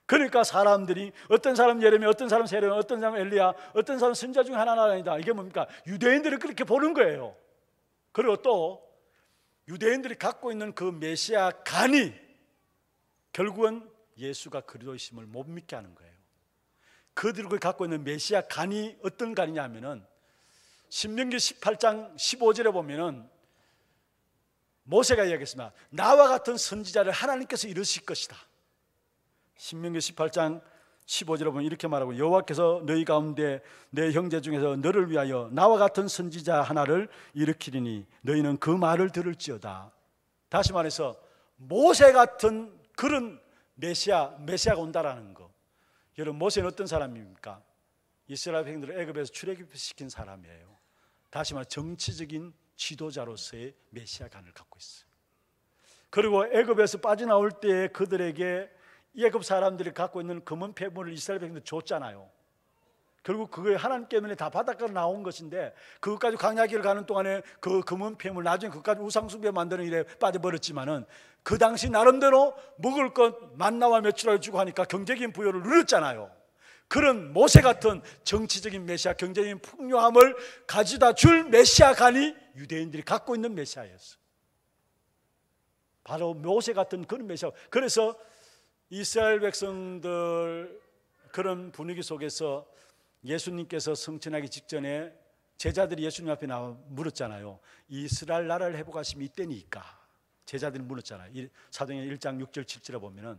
그러니까 사람들이 어떤 사람 예레미야, 어떤 사람 세례요한, 어떤 사람 엘리야, 어떤 사람 선지자 중에 하나는 아니다. 이게 뭡니까? 유대인들이 그렇게 보는 거예요. 그리고 또 유대인들이 갖고 있는 그 메시아 간이 결국은 예수가 그리스도이심을 못 믿게 하는 거예요. 그들이 갖고 있는 메시아 간이 어떤 간이냐 하면은 신명기 18장 15절에 보면은 모세가 이야기했습니다. 나와 같은 선지자를 하나님께서 이루실 것이다. 신명기 18장 15절에 보면 이렇게 말하고, 여호와께서 너희 가운데 내 형제 중에서 너를 위하여 나와 같은 선지자 하나를 일으키리니 너희는 그 말을 들을지어다. 다시 말해서 모세 같은 그런 메시아가 온다라는 거. 여러분, 모세는 어떤 사람입니까? 이스라엘 백성들을 애굽에서 출애굽시킨 사람이에요. 다시 말해 정치적인 지도자로서의 메시아관을 갖고 있어요. 그리고 애굽에서 빠져나올 때 그들에게 애굽 사람들이 갖고 있는 금은 폐물을 이스라엘 백성들 줬잖아요. 결국 그게 하나님 때문에 다 바닷가로 나온 것인데 그것까지 광야길을 가는 동안에 그 금은 폐물 나중에 그것까지 우상숭배 만드는 일에 빠져버렸지만은 그 당시 나름대로 먹을 것 만나와 메추라를 주고 하니까 경제적인 부여를 누렸잖아요. 그런 모세 같은 정치적인 메시아, 경제적인 풍요함을 가져다 줄 메시아간이 유대인들이 갖고 있는 메시아였어요. 바로 모세 같은 그런 메시아. 그래서 이스라엘 백성들 그런 분위기 속에서 예수님께서 성천하기 직전에 제자들이 예수님 앞에 나와 물었잖아요. 이스라엘 나라를 회복하심이 이때니까. 제자들이 물었잖아요. 사도행전 1장 6절 7절에 보면은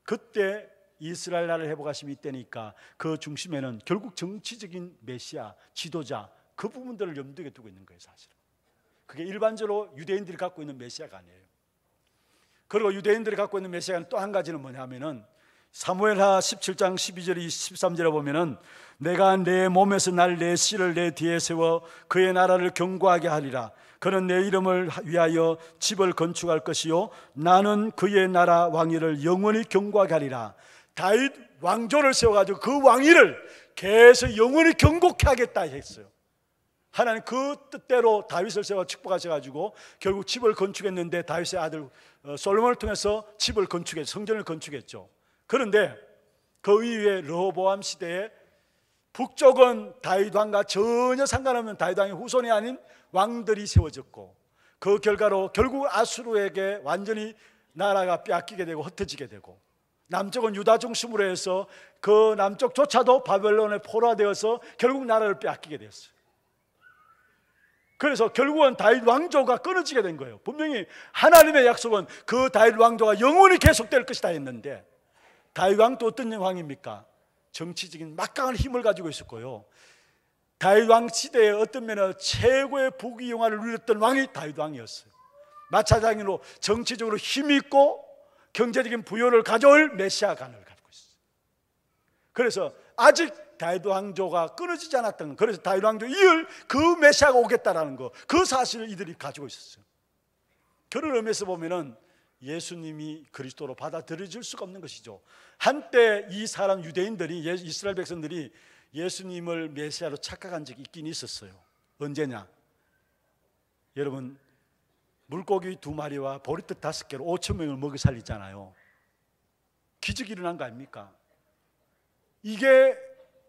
그때 이스라엘 나라를 회복하심이 이때니까 그 중심에는 결국 정치적인 메시아, 지도자 그 부분들을 염두에 두고 있는 거예요. 사실은 그게 일반적으로 유대인들이 갖고 있는 메시아가 아니에요. 그리고 유대인들이 갖고 있는 메시아는 또 한 가지는 뭐냐면은 사무엘하 17장 12절 13절에 보면은 내가 내 몸에서 날 내 씨를 내 뒤에 세워 그의 나라를 견고하게 하리라. 그는 내 이름을 위하여 집을 건축할 것이요 나는 그의 나라 왕위를 영원히 견고하게 하리라. 다윗 왕조를 세워가지고 그 왕위를 계속 영원히 견고케 하겠다 했어요. 하나님 그 뜻대로 다윗을 세워 축복하셔가지고 결국 집을 건축했는데 다윗의 아들 솔로몬을 통해서 집을 건축했죠. 성전을 건축했죠. 그런데 그 이후에 르호보암 시대에 북쪽은 다윗 왕과 전혀 상관없는 다윗 왕의 후손이 아닌 왕들이 세워졌고 그 결과로 결국 아수르에게 완전히 나라가 빼앗기게 되고 흩어지게 되고 남쪽은 유다 중심으로 해서 그 남쪽조차도 바벨론에 포로되어서 결국 나라를 빼앗기게 됐어요. 그래서 결국은 다윗 왕조가 끊어지게 된 거예요. 분명히 하나님의 약속은 그 다윗 왕조가 영원히 계속될 것이다 했는데 다윗 왕도 어떤 왕입니까? 정치적인 막강한 힘을 가지고 있었고요. 다윗 왕 시대에 어떤 면에서 최고의 부귀영화를 누렸던 왕이 다윗 왕이었어요. 마찬가지로 정치적으로 힘있고 경제적인 부여를 가져올 메시아관을 가지고 있어요. 그래서 아직 다윗 왕조가 끊어지지 않았던, 그래서 다윗 왕조 이을 그 메시아가 오겠다라는 거, 그 사실을 이들이 가지고 있었어요. 그런 의미에서 보면은 예수님이 그리스도로 받아들여질 수가 없는 것이죠. 한때 이 사람 유대인들이 이스라엘 백성들이 예수님을 메시아로 착각한 적이 있긴 있었어요. 언제냐? 여러분 물고기 2마리와 보리떡 5개로 5,000명을 먹여 살리잖아요. 기적이 일어난 거 아닙니까? 이게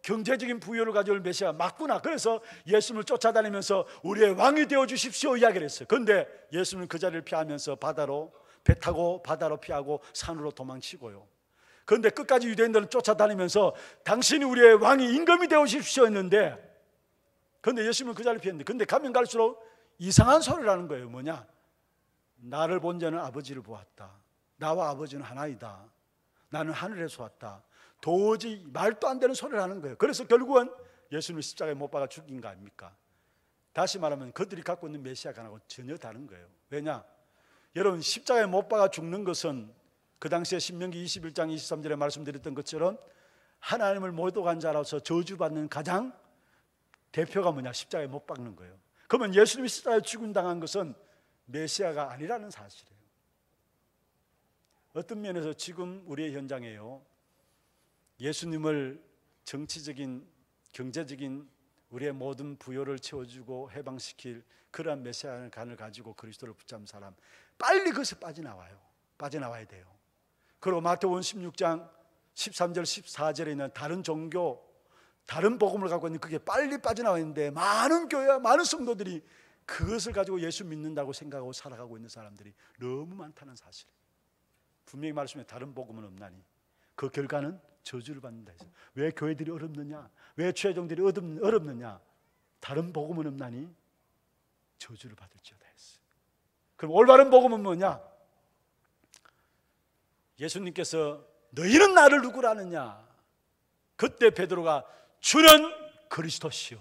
경제적인 부여를 가져올 메시아 맞구나. 그래서 예수님을 쫓아다니면서 우리의 왕이 되어 주십시오 이야기를 했어요. 그런데 예수님은 그 자리를 피하면서 바다로 배 타고 바다로 피하고 산으로 도망치고요. 그런데 끝까지 유대인들은 쫓아다니면서 당신이 우리의 왕이 임금이 되어 주십시오 했는데, 그런데 예수님은 그 자리를 피했는데, 근데 가면 갈수록 이상한 소리를 하는 거예요. 뭐냐? 나를 본 자는 아버지를 보았다. 나와 아버지는 하나이다. 나는 하늘에서 왔다. 도저히 말도 안 되는 소리를 하는 거예요. 그래서 결국은 예수님을 십자가에 못 박아 죽인 거 아닙니까? 다시 말하면 그들이 갖고 있는 메시아관하고 전혀 다른 거예요. 왜냐? 여러분 십자가에 못 박아 죽는 것은 그 당시에 신명기 21장 23절에 말씀드렸던 것처럼 하나님을 모독한 자로서 저주받는 가장 대표가 뭐냐? 십자가에 못 박는 거예요. 그러면 예수님이 십자가에 죽임당한 것은 메시아가 아니라는 사실이에요. 어떤 면에서 지금 우리의 현장에요, 예수님을 정치적인, 경제적인 우리의 모든 부요를 채워주고 해방시킬 그러한 메시아의 간을 가지고 그리스도를 붙잡은 사람, 빨리 그것에 빠져나와야 돼요. 그리고 마태복음 16장 13절 14절에 있는 다른 종교, 다른 복음을 갖고 있는 그게 빨리 빠져나와 있는데, 많은 교회와 많은 성도들이 그것을 가지고 예수 믿는다고 생각하고 살아가고 있는 사람들이 너무 많다는 사실. 분명히 말씀해 다른 복음은 없나니 그 결과는 저주를 받는다 해서. 왜 교회들이 어렵느냐, 왜 최종들이 어렵느냐, 다른 복음은 없나니 저주를 받을지어다 했어요. 그럼 올바른 복음은 뭐냐? 예수님께서 너희는 나를 누구라 하느냐? 그때 베드로가 주는 그리스도시요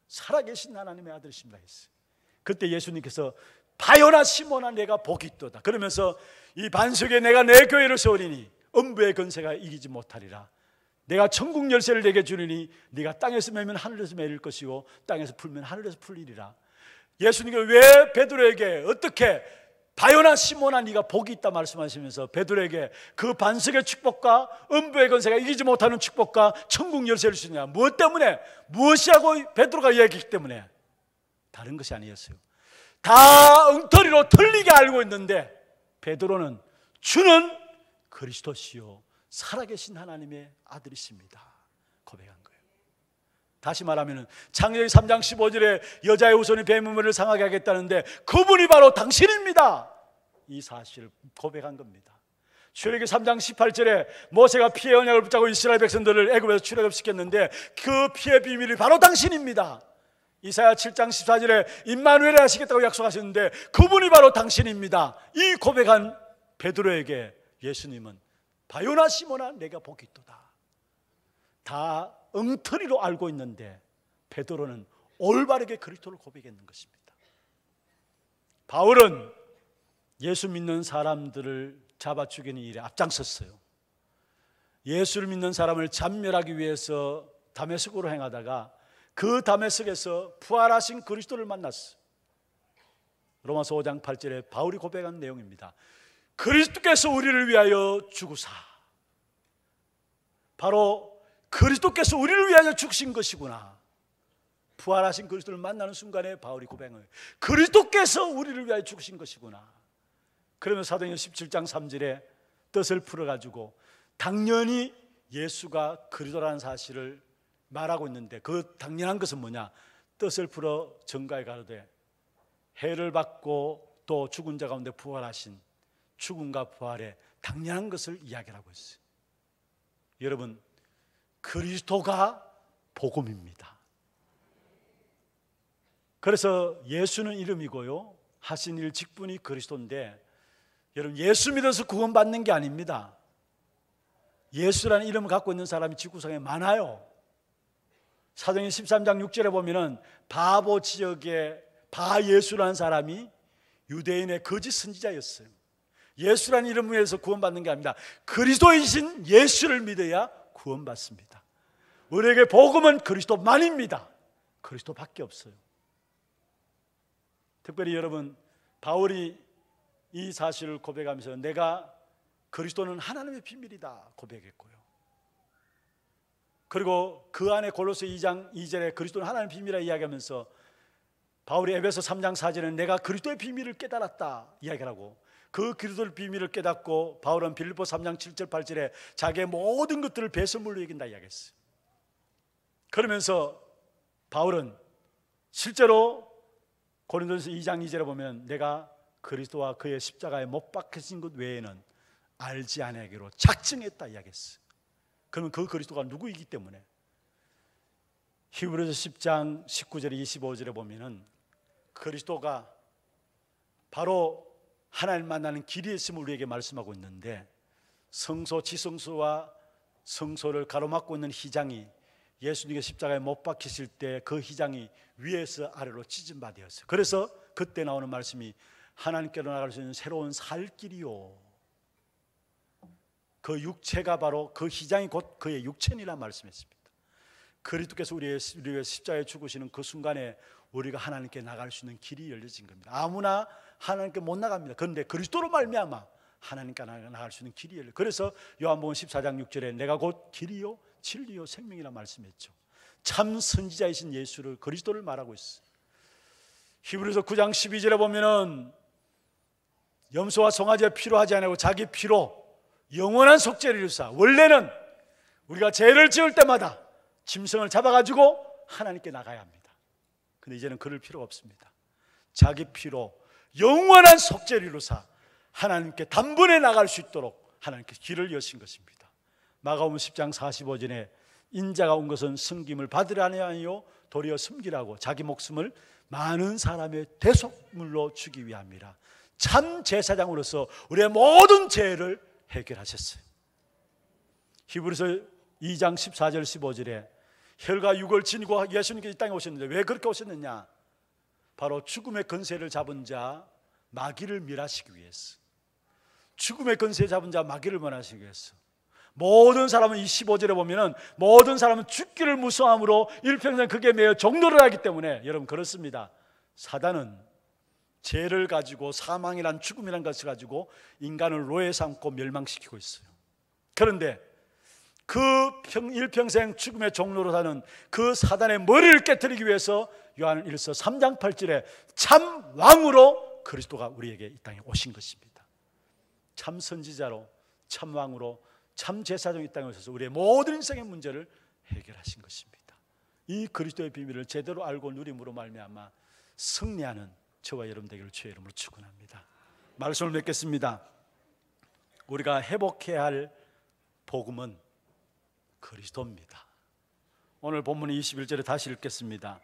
살아계신 하나님의 아들이십니다 했어요. 그때 예수님께서 바요나 시몬아 내가 복이 있도다 그러면서 이 반석에 내가 내 교회를 세우리니 음부의 권세가 이기지 못하리라. 내가 천국 열쇠를 내게 주리니 네가 땅에서 매면 하늘에서 매일 것이고 땅에서 풀면 하늘에서 풀리리라. 예수님께서 왜 베드로에게 어떻게 바요나 시몬아 네가 복이 있다 말씀하시면서 베드로에게 그 반석의 축복과 음부의 권세가 이기지 못하는 축복과 천국 열쇠를 주냐? 무엇 때문에? 무엇이라고 베드로가 이야기했기 때문에? 다른 것이 아니었어요. 다 엉터리로 틀리게 알고 있는데 베드로는 주는 그리스도시요 살아계신 하나님의 아들이십니다 고백한 거예요. 다시 말하면 창세기 3장 15절에 여자의 후손이 뱀을 상하게 하겠다는데 그분이 바로 당신입니다, 이 사실을 고백한 겁니다. 출애굽기 3장 18절에 모세가 피의 언약을 붙잡고 이스라엘 백성들을 애굽에서 출애굽시켰는데 그 피의 비밀이 바로 당신입니다. 이사야 7장 14절에 임마누엘을 하시겠다고 약속하셨는데 그분이 바로 당신입니다. 이 고백한 베드로에게 예수님은 바요나 시몬아 내가 복이 있도다. 다 엉터리로 알고 있는데 베드로는 올바르게 그리스도를 고백했는 것입니다. 바울은 예수 믿는 사람들을 잡아 죽이는 일에 앞장섰어요. 예수를 믿는 사람을 잡멸하기 위해서 다메섹으로 행하다가 그 다메섹에서 부활하신 그리스도를 만났어요. 로마서 5장 8절에 바울이 고백한 내용입니다. 그리스도께서 우리를 위하여 죽으사, 바로 그리스도께서 우리를 위하여 죽으신 것이구나. 부활하신 그리스도를 만나는 순간에 바울이 고백해요. 그리스도께서 우리를 위하여 죽으신 것이구나. 그러면 사도행전 17장 3절에 뜻을 풀어가지고 당연히 예수가 그리스도라는 사실을 말하고 있는데 그 당연한 것은 뭐냐? 뜻을 풀어 전가에 가로되 해를 받고 또 죽은 자 가운데 부활하신 죽음과 부활의 당연한 것을 이야기하고 있어요. 여러분, 그리스도가 복음입니다. 그래서 예수는 이름이고요, 하신 일 직분이 그리스도인데, 여러분 예수 믿어서 구원받는 게 아닙니다. 예수라는 이름을 갖고 있는 사람이 지구상에 많아요. 사도행전 13장 6절에 보면은 바보 지역의 바예수라는 사람이 유대인의 거짓 선지자였어요. 예수라는 이름 위에서 구원받는 게 아닙니다. 그리스도이신 예수를 믿어야 구원받습니다. 우리에게 복음은 그리스도만입니다. 그리스도밖에 없어요. 특별히 여러분, 바울이 이 사실을 고백하면서 내가 그리스도는 하나님의 비밀이다 고백했고요. 그리고 그 안에 골로새 2장 2절에 그리스도는 하나님의 비밀이라 이야기하면서 바울이 에베소 3장 4절에는 내가 그리스도의 비밀을 깨달았다 이야기하고, 그 그리스도의 비밀을 깨닫고 바울은 빌립보 3장 7절 8절에 자기의 모든 것들을 배설물로 여긴다 이야기했어요. 그러면서 바울은 실제로 고린도전서 2장 2절에 보면 내가 그리스도와 그의 십자가에 못 박히신 것 외에는 알지 아니하기로 작정했다 이야기했어요. 그러면 그 그리스도가 누구이기 때문에 히브리서 10장 19절에 25절에 보면은 그리스도가 바로 하나님 만나는 길이 있음을 우리에게 말씀하고 있는데, 성소 지성소와 성소를 가로막고 있는 휘장이 예수님의 십자가에 못 박히실 때 그 휘장이 위에서 아래로 찢은 바 되었어요. 그래서 그때 나오는 말씀이 하나님께로 나갈 수 있는 새로운 살 길이요, 그 육체가 바로 그 휘장이 곧 그의 육체니라 말씀했습니다. 그리스도께서 우리의 십자가에 죽으시는 그 순간에 우리가 하나님께 나갈 수 있는 길이 열려진 겁니다. 아무나 하나님께 못 나갑니다. 그런데 그리스도로 말미암아 하나님께 나아갈 수 있는 길이에요. 그래서 요한복음 14장 6절에 내가 곧 길이요 진리요 생명이라 말씀했죠. 참 선지자이신 예수를, 그리스도를 말하고 있어요. 히브리서 9장 12절에 보면은 염소와 송아지의 피로 하지 아니하고 자기 피로 영원한 속죄를 이루사, 원래는 우리가 죄를 지을 때마다 짐승을 잡아가지고 하나님께 나가야 합니다. 근데 이제는 그럴 필요가 없습니다. 자기 피로 영원한 속죄를 이루사 하나님께 단번에 나갈 수 있도록 하나님께 길을 여신 것입니다. 마가복음 10장 45절에 인자가 온 것은 섬김을 받으려 아니하여 도리어 섬기라고 자기 목숨을 많은 사람의 대속물로 주기 위함이라. 참 제사장으로서 우리의 모든 죄를 해결하셨어요. 히브리서 2장 14절 15절에 혈과 육을 지니고 예수님께서 이 땅에 오셨는데 왜 그렇게 오셨느냐? 바로 죽음의 권세를 잡은 자 마귀를 멸하시기 위해서. 죽음의 권세 잡은 자 마귀를 멸하시기 위해서. 모든 사람은 이 15절에 보면은 모든 사람은 죽기를 무서워함으로 일평생 그게 매여 종노를 하기 때문에, 여러분 그렇습니다. 사단은 죄를 가지고 사망이란 죽음이란 것을 가지고 인간을 노예 삼고 멸망시키고 있어요. 그런데 그 일평생 죽음의 종로로 사는 그 사단의 머리를 깨뜨리기 위해서 요한 1서 3장 8절에 참 왕으로 그리스도가 우리에게 이 땅에 오신 것입니다. 참 선지자로, 참 왕으로, 참 제사장이 이 땅에 오셔서 우리의 모든 인생의 문제를 해결하신 것입니다. 이 그리스도의 비밀을 제대로 알고 누림으로 말미암아 승리하는 저와 여러분 되기를 주의 이름으로 축원합니다. 말씀을 맺겠습니다. 우리가 회복해야 할 복음은 그리스도입니다. 오늘 본문 21절에 다시 읽겠습니다.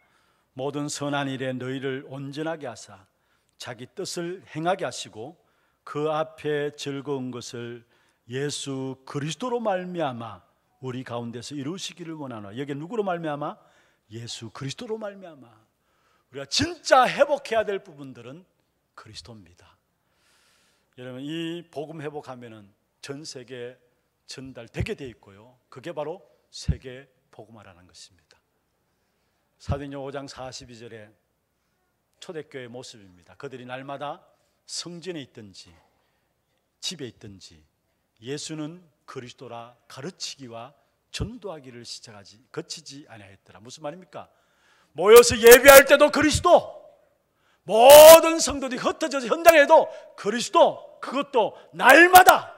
모든 선한 일에 너희를 온전하게 하사 자기 뜻을 행하게 하시고 그 앞에 즐거운 것을 예수 그리스도로 말미암아 우리 가운데서 이루시기를 원하노라. 여기 누구로 말미암아? 예수 그리스도로 말미암아. 우리가 진짜 회복해야 될 부분들은 그리스도입니다. 여러분, 이 복음 회복하면은 전 세계에 전달되게 돼 있고요. 그게 바로 세계 복음화라는 것입니다. 사도행전 5장 42절에 초대교회의 모습입니다. 그들이 날마다 성전에 있든지 집에 있든지 예수는 그리스도라 가르치기와 전도하기를 거치지 아니하였더라. 무슨 말입니까? 모여서 예배할 때도 그리스도, 모든 성도들이 흩어져서 현장에도 그리스도, 그것도 날마다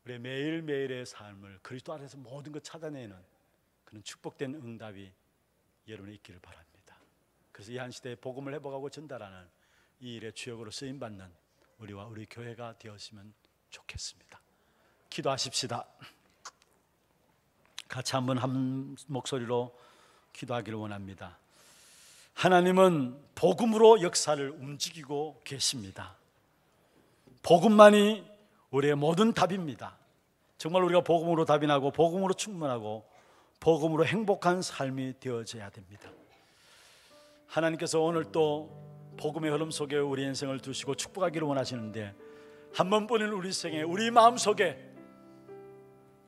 우리의 매일매일의 삶을 그리스도 안에서 모든 것 찾아내는 그런 축복된 응답이 여러분의 있기를 바랍니다. 그래서 이 한 시대에 복음을 회복하고 전달하는 이 일의 주역으로 쓰임받는 우리와 우리 교회가 되었으면 좋겠습니다. 기도하십시다. 같이 한번 한 목소리로 기도하기를 원합니다. 하나님은 복음으로 역사를 움직이고 계십니다. 복음만이 우리의 모든 답입니다. 정말 우리가 복음으로 답이 나고 복음으로 충만하고 복음으로 행복한 삶이 되어져야 됩니다. 하나님께서 오늘 또 복음의 흐름 속에 우리 인생을 두시고 축복하기를 원하시는데, 한 번뿐인 우리 생에 우리 마음속에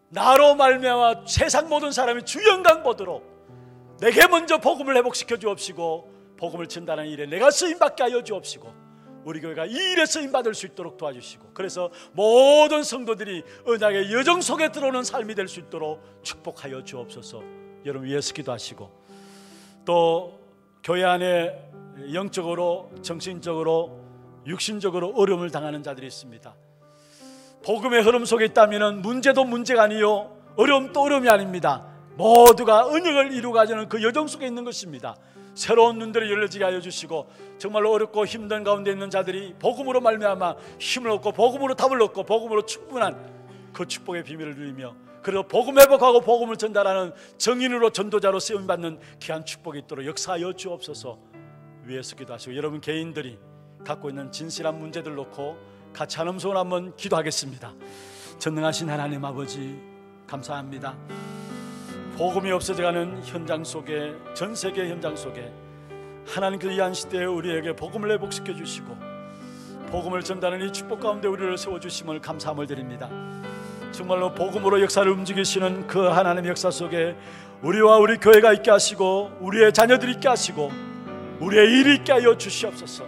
나로 말미암아 세상 모든 사람이 주 영광 보도록 내게 먼저 복음을 회복시켜 주옵시고 복음을 전달하는 일에 내가 쓰임받게 하여 주옵시고 우리 교회가 이 일에 쓰임받을 수 있도록 도와주시고, 그래서 모든 성도들이 언약의 여정 속에 들어오는 삶이 될 수 있도록 축복하여 주옵소서. 여러분 위해서 기도하시고, 또 교회 안에 영적으로, 정신적으로, 육신적으로 어려움을 당하는 자들이 있습니다. 복음의 흐름 속에 있다면 문제도 문제가 아니요 어려움도 어려움이 아닙니다. 모두가 언약을 이루어가자는 그 여정 속에 있는 것입니다. 새로운 눈들이 열려지게 하여 주시고, 정말로 어렵고 힘든 가운데 있는 자들이 복음으로 말미암아 힘을 얻고 복음으로 답을 얻고 복음으로 충분한 그 축복의 비밀을 누리며, 그리고 복음 회복하고 복음을 전달하는 정인으로 전도자로 쓰임받는 귀한 축복이 있도록 역사하여 주옵소서. 위에서 기도하시고, 여러분 개인들이 갖고 있는 진실한 문제들 놓고 같이 한 음성을 한번 기도하겠습니다. 전능하신 하나님 아버지, 감사합니다. 복음이 없어져가는 현장 속에, 전 세계 현장 속에 하나님께서 이 한 시대에 우리에게 복음을 회복시켜 주시고 복음을 전달하는 이 축복 가운데 우리를 세워주심을 감사함을 드립니다. 정말로 복음으로 역사를 움직이시는 그 하나님의 역사 속에 우리와 우리 교회가 있게 하시고 우리의 자녀들이 있게 하시고 우리의 일이 있게 하여 주시옵소서.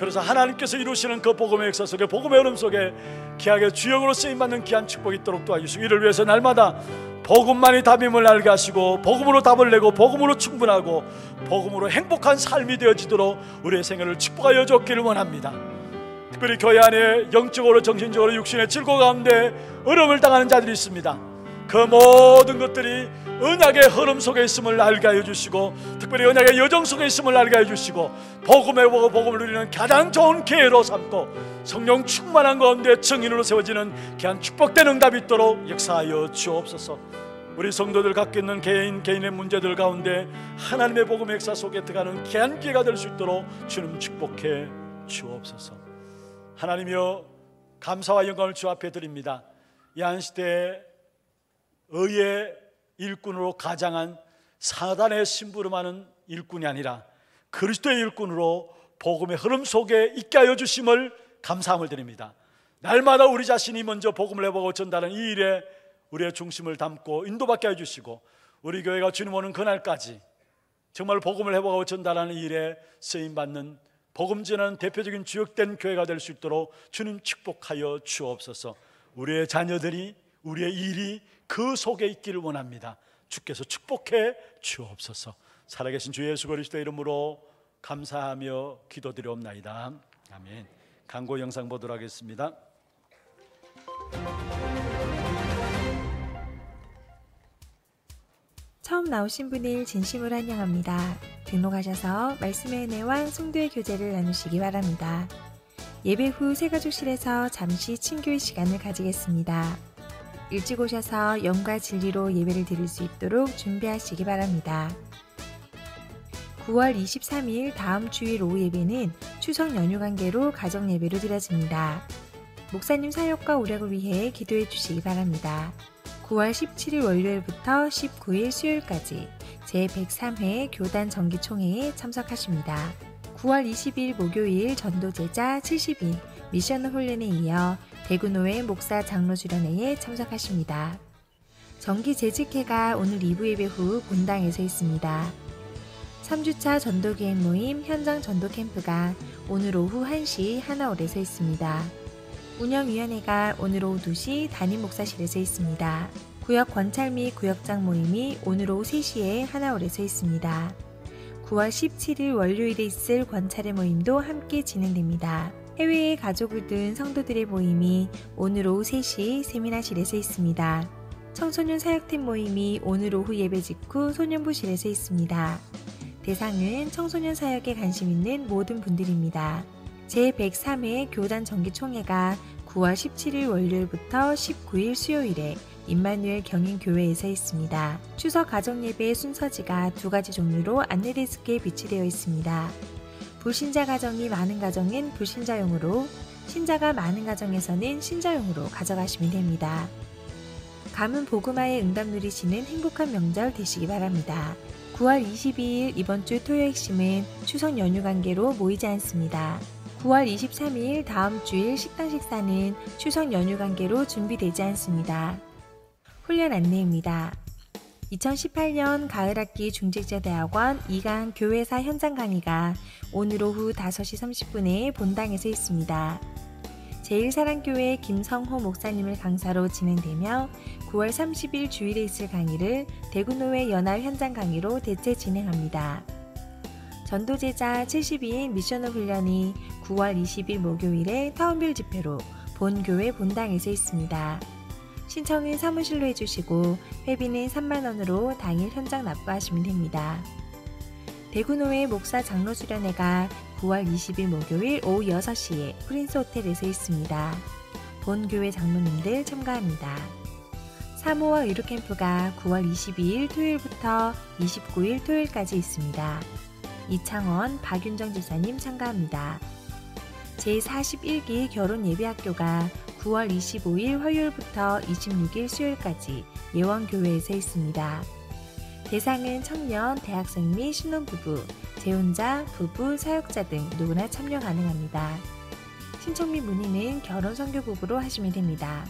그래서 하나님께서 이루시는 그 복음의 역사 속에, 복음의 흐름 속에 귀하게 주역으로 쓰임받는 귀한 축복이 있도록 도와주시고, 이를 위해서 날마다 복음만이 답임을 알게 하시고, 복음으로 답을 내고, 복음으로 충분하고, 복음으로 행복한 삶이 되어지도록 우리의 생애를 축복하여 줬기를 원합니다. 특별히 교회 안에 영적으로, 정신적으로, 육신의 질고 가운데 어려움을 당하는 자들이 있습니다. 그 모든 것들이 언약의 흐름 속에 있음을 알게 하여 주시고, 특별히 언약의 여정 속에 있음을 알게 하여 주시고, 복음을 보고 복음을 누리는 가장 좋은 기회로 삼고, 성령 충만한 가운데 증인으로 세워지는 귀한 축복된 응답이 있도록 역사하여 주옵소서. 우리 성도들 갖고 있는 개인의 문제들 가운데 하나님의 복음의 역사 속에 들어가는 귀한 기회가 될 수 있도록 주님 축복해 주옵소서. 하나님이여, 감사와 영광을 주 앞에 드립니다. 이 한시대에 의의 일꾼으로 가장한 사단의 심부름하는 일꾼이 아니라 그리스도의 일꾼으로 복음의 흐름 속에 있게 하여 주심을 감사함을 드립니다. 날마다 우리 자신이 먼저 복음을 해보고 전달하는 이 일에 우리의 중심을 담고 인도받게 해주시고, 우리 교회가 주님 오는 그날까지 정말 복음을 해보고 전달하는 일에 쓰임받는 복음 전하는 대표적인 주역된 교회가 될 수 있도록 주님 축복하여 주옵소서. 우리의 자녀들이, 우리의 일이 그 속에 있기를 원합니다. 주께서 축복해 주옵소서. 살아계신 주 예수 그리스도의 이름으로 감사하며 기도드리옵나이다. 아멘. 광고 영상 보도록 하겠습니다. 처음 나오신 분을 진심으로 환영합니다. 등록하셔서 말씀의 은혜와 성도의 교제를 나누시기 바랍니다. 예배 후 새가족실에서 잠시 친교의 시간을 가지겠습니다. 일찍 오셔서 영과 진리로 예배를 드릴 수 있도록 준비하시기 바랍니다. 9월 23일 다음 주일 오후 예배는 추석 연휴 관계로 가정 예배로 드려집니다. 목사님 사역과 우력을 위해 기도해 주시기 바랍니다. 9월 17일 월요일부터 19일 수요일까지 제103회 교단 정기총회에 참석하십니다. 9월 20일 목요일 전도제자 70인 미션 훈련에 이어 대구노회 목사 장로 수련회에 참석하십니다. 정기 재직회가 오늘 2부 예배 후 본당에서 있습니다. 3주차 전도기획 모임 현장 전도 캠프가 오늘 오후 1시 하나홀에서 있습니다. 운영위원회가 오늘 오후 2시 담임 목사실에서 있습니다. 구역 권찰 및 구역장 모임이 오늘 오후 3시에 하나홀에서 있습니다. 9월 17일 월요일에 있을 권찰의 모임도 함께 진행됩니다. 해외의 가족을 둔 성도들의 모임이 오늘 오후 3시 세미나실에서 있습니다. 청소년 사역팀 모임이 오늘 오후 예배 직후 소년부실에서 있습니다. 대상은 청소년 사역에 관심 있는 모든 분들입니다. 제103회 교단 정기총회가 9월 17일 월요일부터 19일 수요일에 임마누엘 경인교회에서 있습니다. 추석 가정예배의 순서지가 2가지 종류로 안내데스크에 비치되어 있습니다. 불신자 가정이 많은 가정은 불신자용으로, 신자가 많은 가정에서는 신자용으로 가져가시면 됩니다. 가문 복음화의 응답 누리시는 행복한 명절 되시기 바랍니다. 9월 22일 이번 주 토요 핵심은 추석 연휴 관계로 모이지 않습니다. 9월 23일 다음 주일 식당 식사는 추석 연휴 관계로 준비되지 않습니다. 훈련 안내입니다. 2018년 가을학기 중직자대학원 2강 교회사 현장 강의가 오늘 오후 5시 30분에 본당에서 있습니다. 제1사랑교회 김성호 목사님을 강사로 진행되며 9월 30일 주일에 있을 강의를 대구노회 연합 현장 강의로 대체 진행합니다. 전도제자 70인 미션홀 훈련이 9월 20일 목요일에 타운빌 집회로 본교회 본당에서 있습니다. 신청은 사무실로 해주시고 회비는 3만원으로 당일 현장 납부하시면 됩니다. 대구노회 목사 장로 수련회가 9월 20일 목요일 오후 6시에 프린스 호텔에서 있습니다. 본교회 장로님들 참가합니다. 사모와 의료캠프가 9월 22일 토요일부터 29일 토요일까지 있습니다. 이창원, 박윤정 지사님 참가합니다. 제41기 결혼예배학교가 9월 25일 화요일부터 26일 수요일까지 예원교회에서 있습니다. 대상은 청년, 대학생 및 신혼부부, 재혼자, 부부, 사역자 등 누구나 참여 가능합니다. 신청 및 문의는 결혼선교부부로 하시면 됩니다.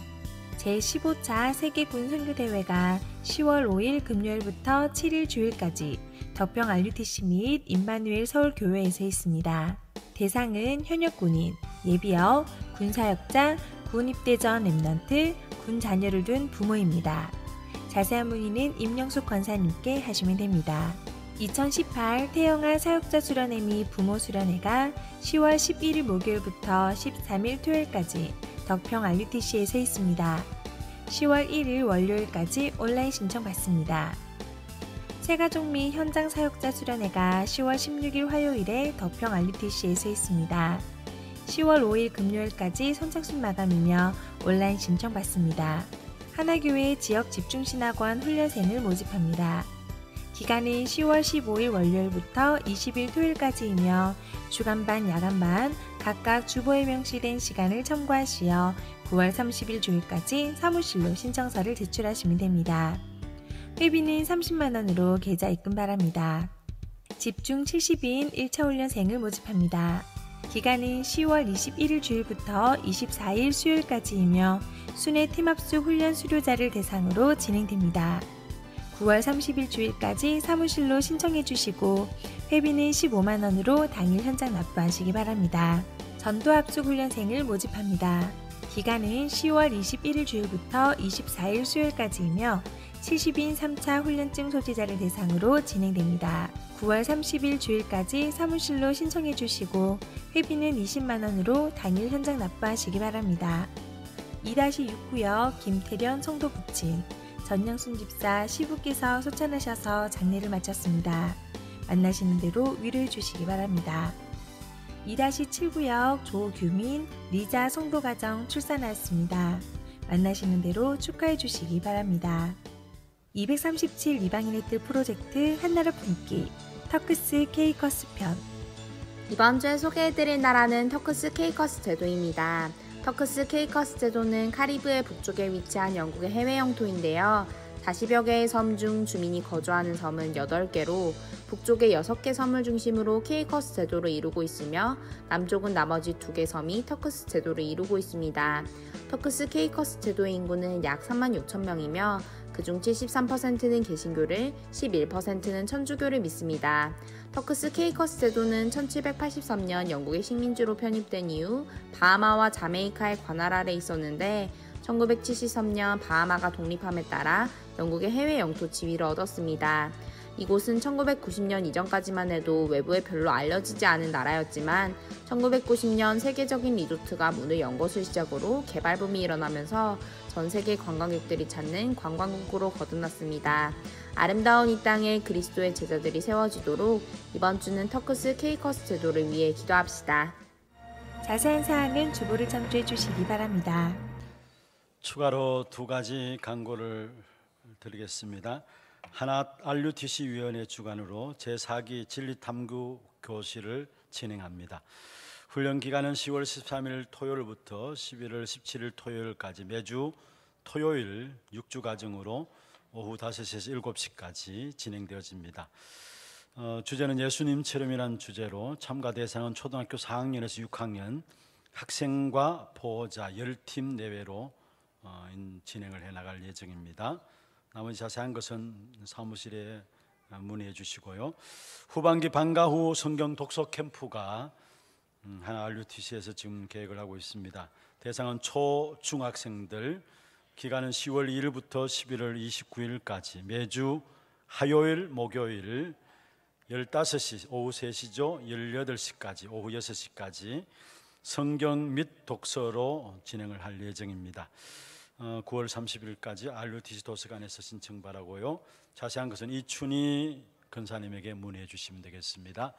제15차 세계군 선교대회가 10월 5일 금요일부터 7일 주일까지 덕평 RUTC 및 임마누엘 서울교회에서 있습니다. 대상은 현역 군인, 예비역, 군사역자, 군 입대 전 랩런트, 군 자녀를 둔 부모입니다. 자세한 문의는 임영숙 권사님께 하시면 됩니다. 2018 태영아 사역자 수련회 및 부모 수련회가 10월 11일 목요일부터 13일 토요일까지 덕평 RUTC에서 있습니다. 10월 1일 월요일까지 온라인 신청 받습니다. 새가족 및 현장 사역자 수련회가 10월 16일 화요일에 덕평 RUTC에서 있습니다. 10월 5일 금요일까지 선착순 마감이며 온라인 신청 받습니다. 하나교회 지역 집중신학원 훈련생을 모집합니다. 기간은 10월 15일 월요일부터 20일 토요일까지이며 주간반, 야간반 각각 주보에 명시된 시간을 참고하시어 9월 30일 주일까지 사무실로 신청서를 제출하시면 됩니다. 회비는 30만 원으로 계좌 입금 바랍니다. 집중 70인 1차 훈련생을 모집합니다. 기간은 10월 21일 주일부터 24일 수요일까지이며 순회 팀합수 훈련 수료자를 대상으로 진행됩니다. 9월 30일 주일까지 사무실로 신청해 주시고 회비는 15만 원으로 당일 현장 납부하시기 바랍니다. 전도합숙 훈련생을 모집합니다. 기간은 10월 21일 주일부터 24일 수요일까지이며 70인 3차 훈련증 소지자를 대상으로 진행됩니다. 9월 30일 주일까지 사무실로 신청해 주시고 회비는 20만 원으로 당일 현장 납부하시기 바랍니다. 2-6구역 김태련 성도 부친 전영순 집사 시부께서 소천하셔서 장례를 마쳤습니다. 만나시는 대로 위로해 주시기 바랍니다. 2-7구역 조규민 리자 성도가정 출산하였습니다. 만나시는 대로 축하해 주시기 바랍니다. 237 이방인의 뜻 프로젝트 한나라 품기 터크스 K커스 편 이번 주에 소개해드릴 나라는 터크스 K커스 제도입니다. 터크스 K커스 제도는 카리브해 북쪽에 위치한 영국의 해외 영토인데요. 40여 개의 섬 중 주민이 거주하는 섬은 8개로 북쪽의 6개 섬을 중심으로 K커스 제도를 이루고 있으며 남쪽은 나머지 2개 섬이 터크스 제도를 이루고 있습니다. 터크스 K커스 제도의 인구는 약 36,000명이며 그중 73%는 개신교를, 11%는 천주교를 믿습니다. 터크스 K커스 제도는 1783년 영국의 식민지로 편입된 이후 바하마와 자메이카의 관할 아래 있었는데 1973년 바하마가 독립함에 따라 영국의 해외 영토 지위를 얻었습니다. 이곳은 1990년 이전까지만 해도 외부에 별로 알려지지 않은 나라였지만 1990년 세계적인 리조트가 문을 연 것을 시작으로 개발 붐이 일어나면서 전 세계 관광객들이 찾는 관광국으로 거듭났습니다. 아름다운 이 땅에 그리스도의 제자들이 세워지도록 이번 주는 터크스 K커스 제도를 위해 기도합시다. 자세한 사항은 주보를 참조해 주시기 바랍니다. 추가로 2가지 광고를 드리겠습니다. 하나 RUTC 위원회 주관으로 제4기 진리탐구 교실을 진행합니다. 훈련 기간은 10월 13일 토요일부터 11월 17일 토요일까지 매주 토요일 6주 과정으로 오후 5시에서 7시까지 진행되어집니다. 주제는 예수님처럼이라는 주제로 참가 대상은 초등학교 4학년에서 6학년 학생과 보호자 10팀 내외로 진행을 해나갈 예정입니다. 나머지 자세한 것은 사무실에 문의해 주시고요. 후반기 방과 후 성경 독서 캠프가 하나 RUTC에서 지금 계획을 하고 있습니다. 대상은 초, 중학생들, 기간은 10월 2일부터 11월 29일까지 매주 화요일, 목요일 15시, 오후 3시죠. 18시까지, 오후 6시까지 성경 및 독서로 진행을 할 예정입니다. 9월 30일까지 RUTC 도서관에서 신청 바라고요. 자세한 것은 이춘희 권사님에게 문의해 주시면 되겠습니다.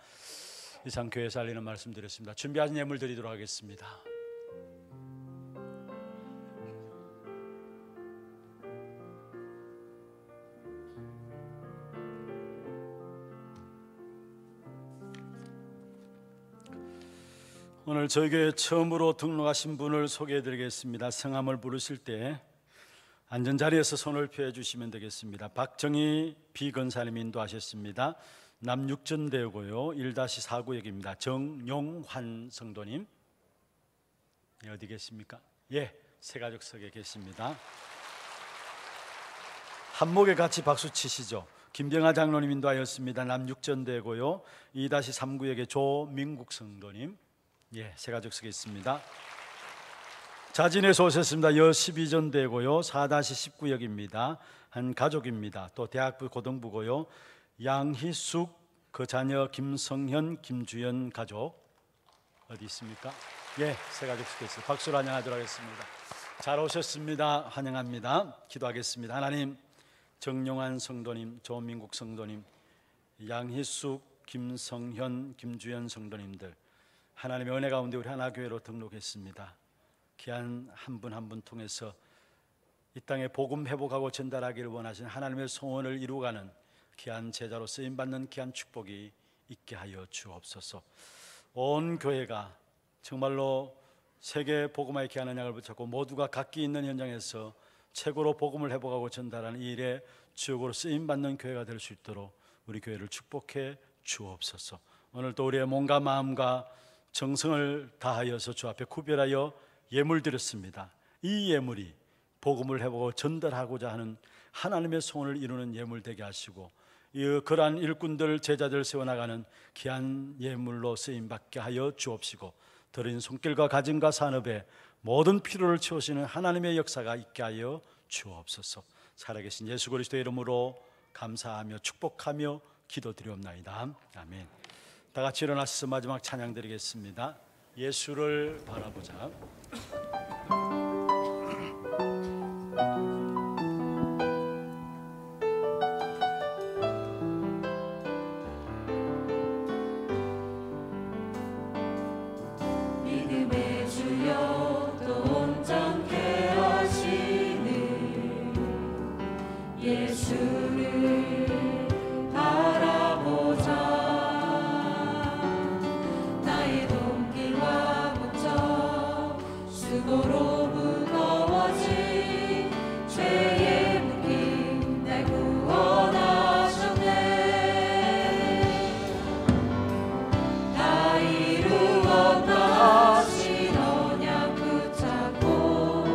이상 교회에서 알리는 말씀 드렸습니다. 준비한 예물 드리도록 하겠습니다. 오늘 저희 교회 처음으로 등록하신 분을 소개해 드리겠습니다. 성함을 부르실 때 앉은 자리에서 손을 펴 주시면 되겠습니다. 박정희 비건사님 인도하셨습니다. 남육전대고요. 1-4구역입니다. 정용환 성도님 어디 계십니까? 예, 새가족석에 계십니다. 한목에 같이 박수 치시죠. 김병아 장로님 인도하였습니다. 남육전대고요. 2-3구역의 조민국 성도님 예, 새가족 속에 있습니다. 자진해서 오셨습니다. 여 12전 되고요, 4-19역입니다. 한 가족입니다. 또 대학부 고등부고요. 양희숙 그 자녀 김성현, 김주연 가족 어디 있습니까? 예, 새가족 속에 있습니다. 박수로 환영하도록 하겠습니다. 잘 오셨습니다. 환영합니다. 기도하겠습니다. 하나님, 정용환 성도님, 조민국 성도님, 양희숙, 김성현, 김주연 성도님들, 하나님의 은혜 가운데 우리 하나교회로 등록했습니다. 귀한 한 분 한 분 통해서 이 땅에 복음 회복하고 전달하기를 원하시는 하나님의 소원을 이루어가는 귀한 제자로 쓰임받는 귀한 축복이 있게 하여 주옵소서. 온 교회가 정말로 세계 복음화의 귀한 언약을 붙잡고 모두가 각기 있는 현장에서 최고로 복음을 회복하고 전달하는 이 일에 주역으로 쓰임받는 교회가 될 수 있도록 우리 교회를 축복해 주옵소서. 오늘도 우리의 몸과 마음과 정성을 다하여서 주 앞에 구별하여 예물 드렸습니다. 이 예물이 복음을 회복하고 전달하고자 하는 하나님의 소원을 이루는 예물 되게 하시고, 그러한 일꾼들 제자들 세워나가는 귀한 예물로 쓰임받게 하여 주옵시고, 드린 손길과 가정과 산업에 모든 필요를 채우시는 하나님의 역사가 있게 하여 주옵소서. 살아계신 예수 그리스도의 이름으로 감사하며 축복하며 기도드리옵나이다. 아멘. 다 같이 일어나셔서 마지막 찬양 드리겠습니다. 예수를 바라보자. 믿음의 주여 또 온전케 하시는 예수를 바라보자. 나의 동기와 목적 수고로 무거워진 죄의 묶임 날 구원하셨네. 다 이루었다 하신 언약 붙잡고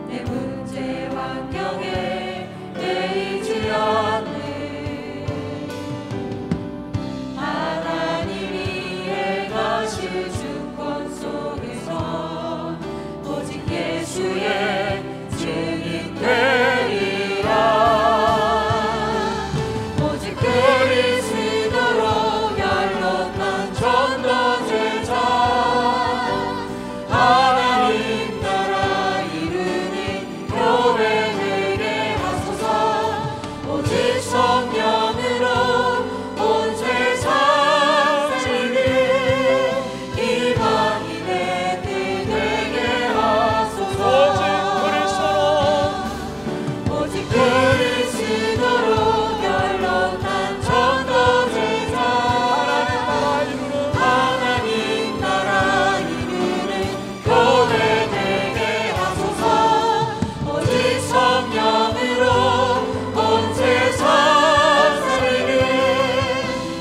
내 문제 환경에 매이지 않는 하나님이 행하실 주권 속에서 오직 예수의 증인 되리라. 오직 그리스도로 결론난 전도제자 하나님 나라 이루는 교회 되게 하소서. 오직 성령으로 온 세상 살리는 이방인의 뜻 되게 하소서. 오직 그리스도로 결론난 전도제자 하나님 나라 이루는 교회 되게 하소서. 오직 성령으로 온 세상 살리는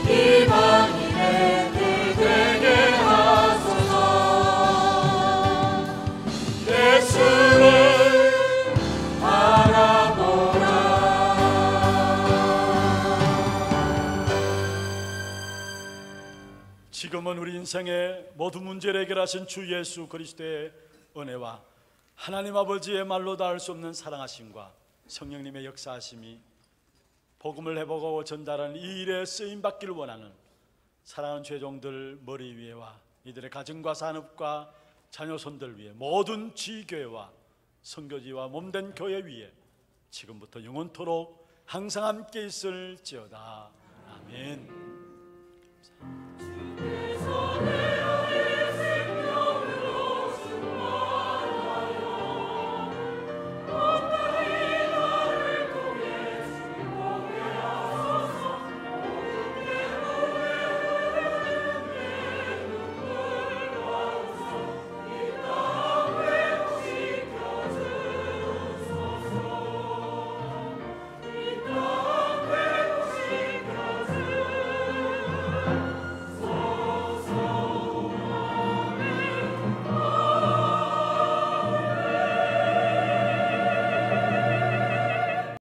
이방인의 뜻 되게 하소서. 예수를 바라보라. 지금은 우리 인생의 모든 문제를 해결하신 주 예수 그리스도의 은혜와 하나님 아버지의 말로 닿을 수 없는 사랑하심과 성령님의 역사하심이 복음을 회복하고 전달하는 이 일에 쓰임받기를 원하는 사랑하는 죄종들 머리 위에와 이들의 가정과 산업과 자녀손들 위에 모든 지교회와 선교지와 몸된 교회 위에 지금부터 영원토록 항상 함께 있을지어다. 아멘.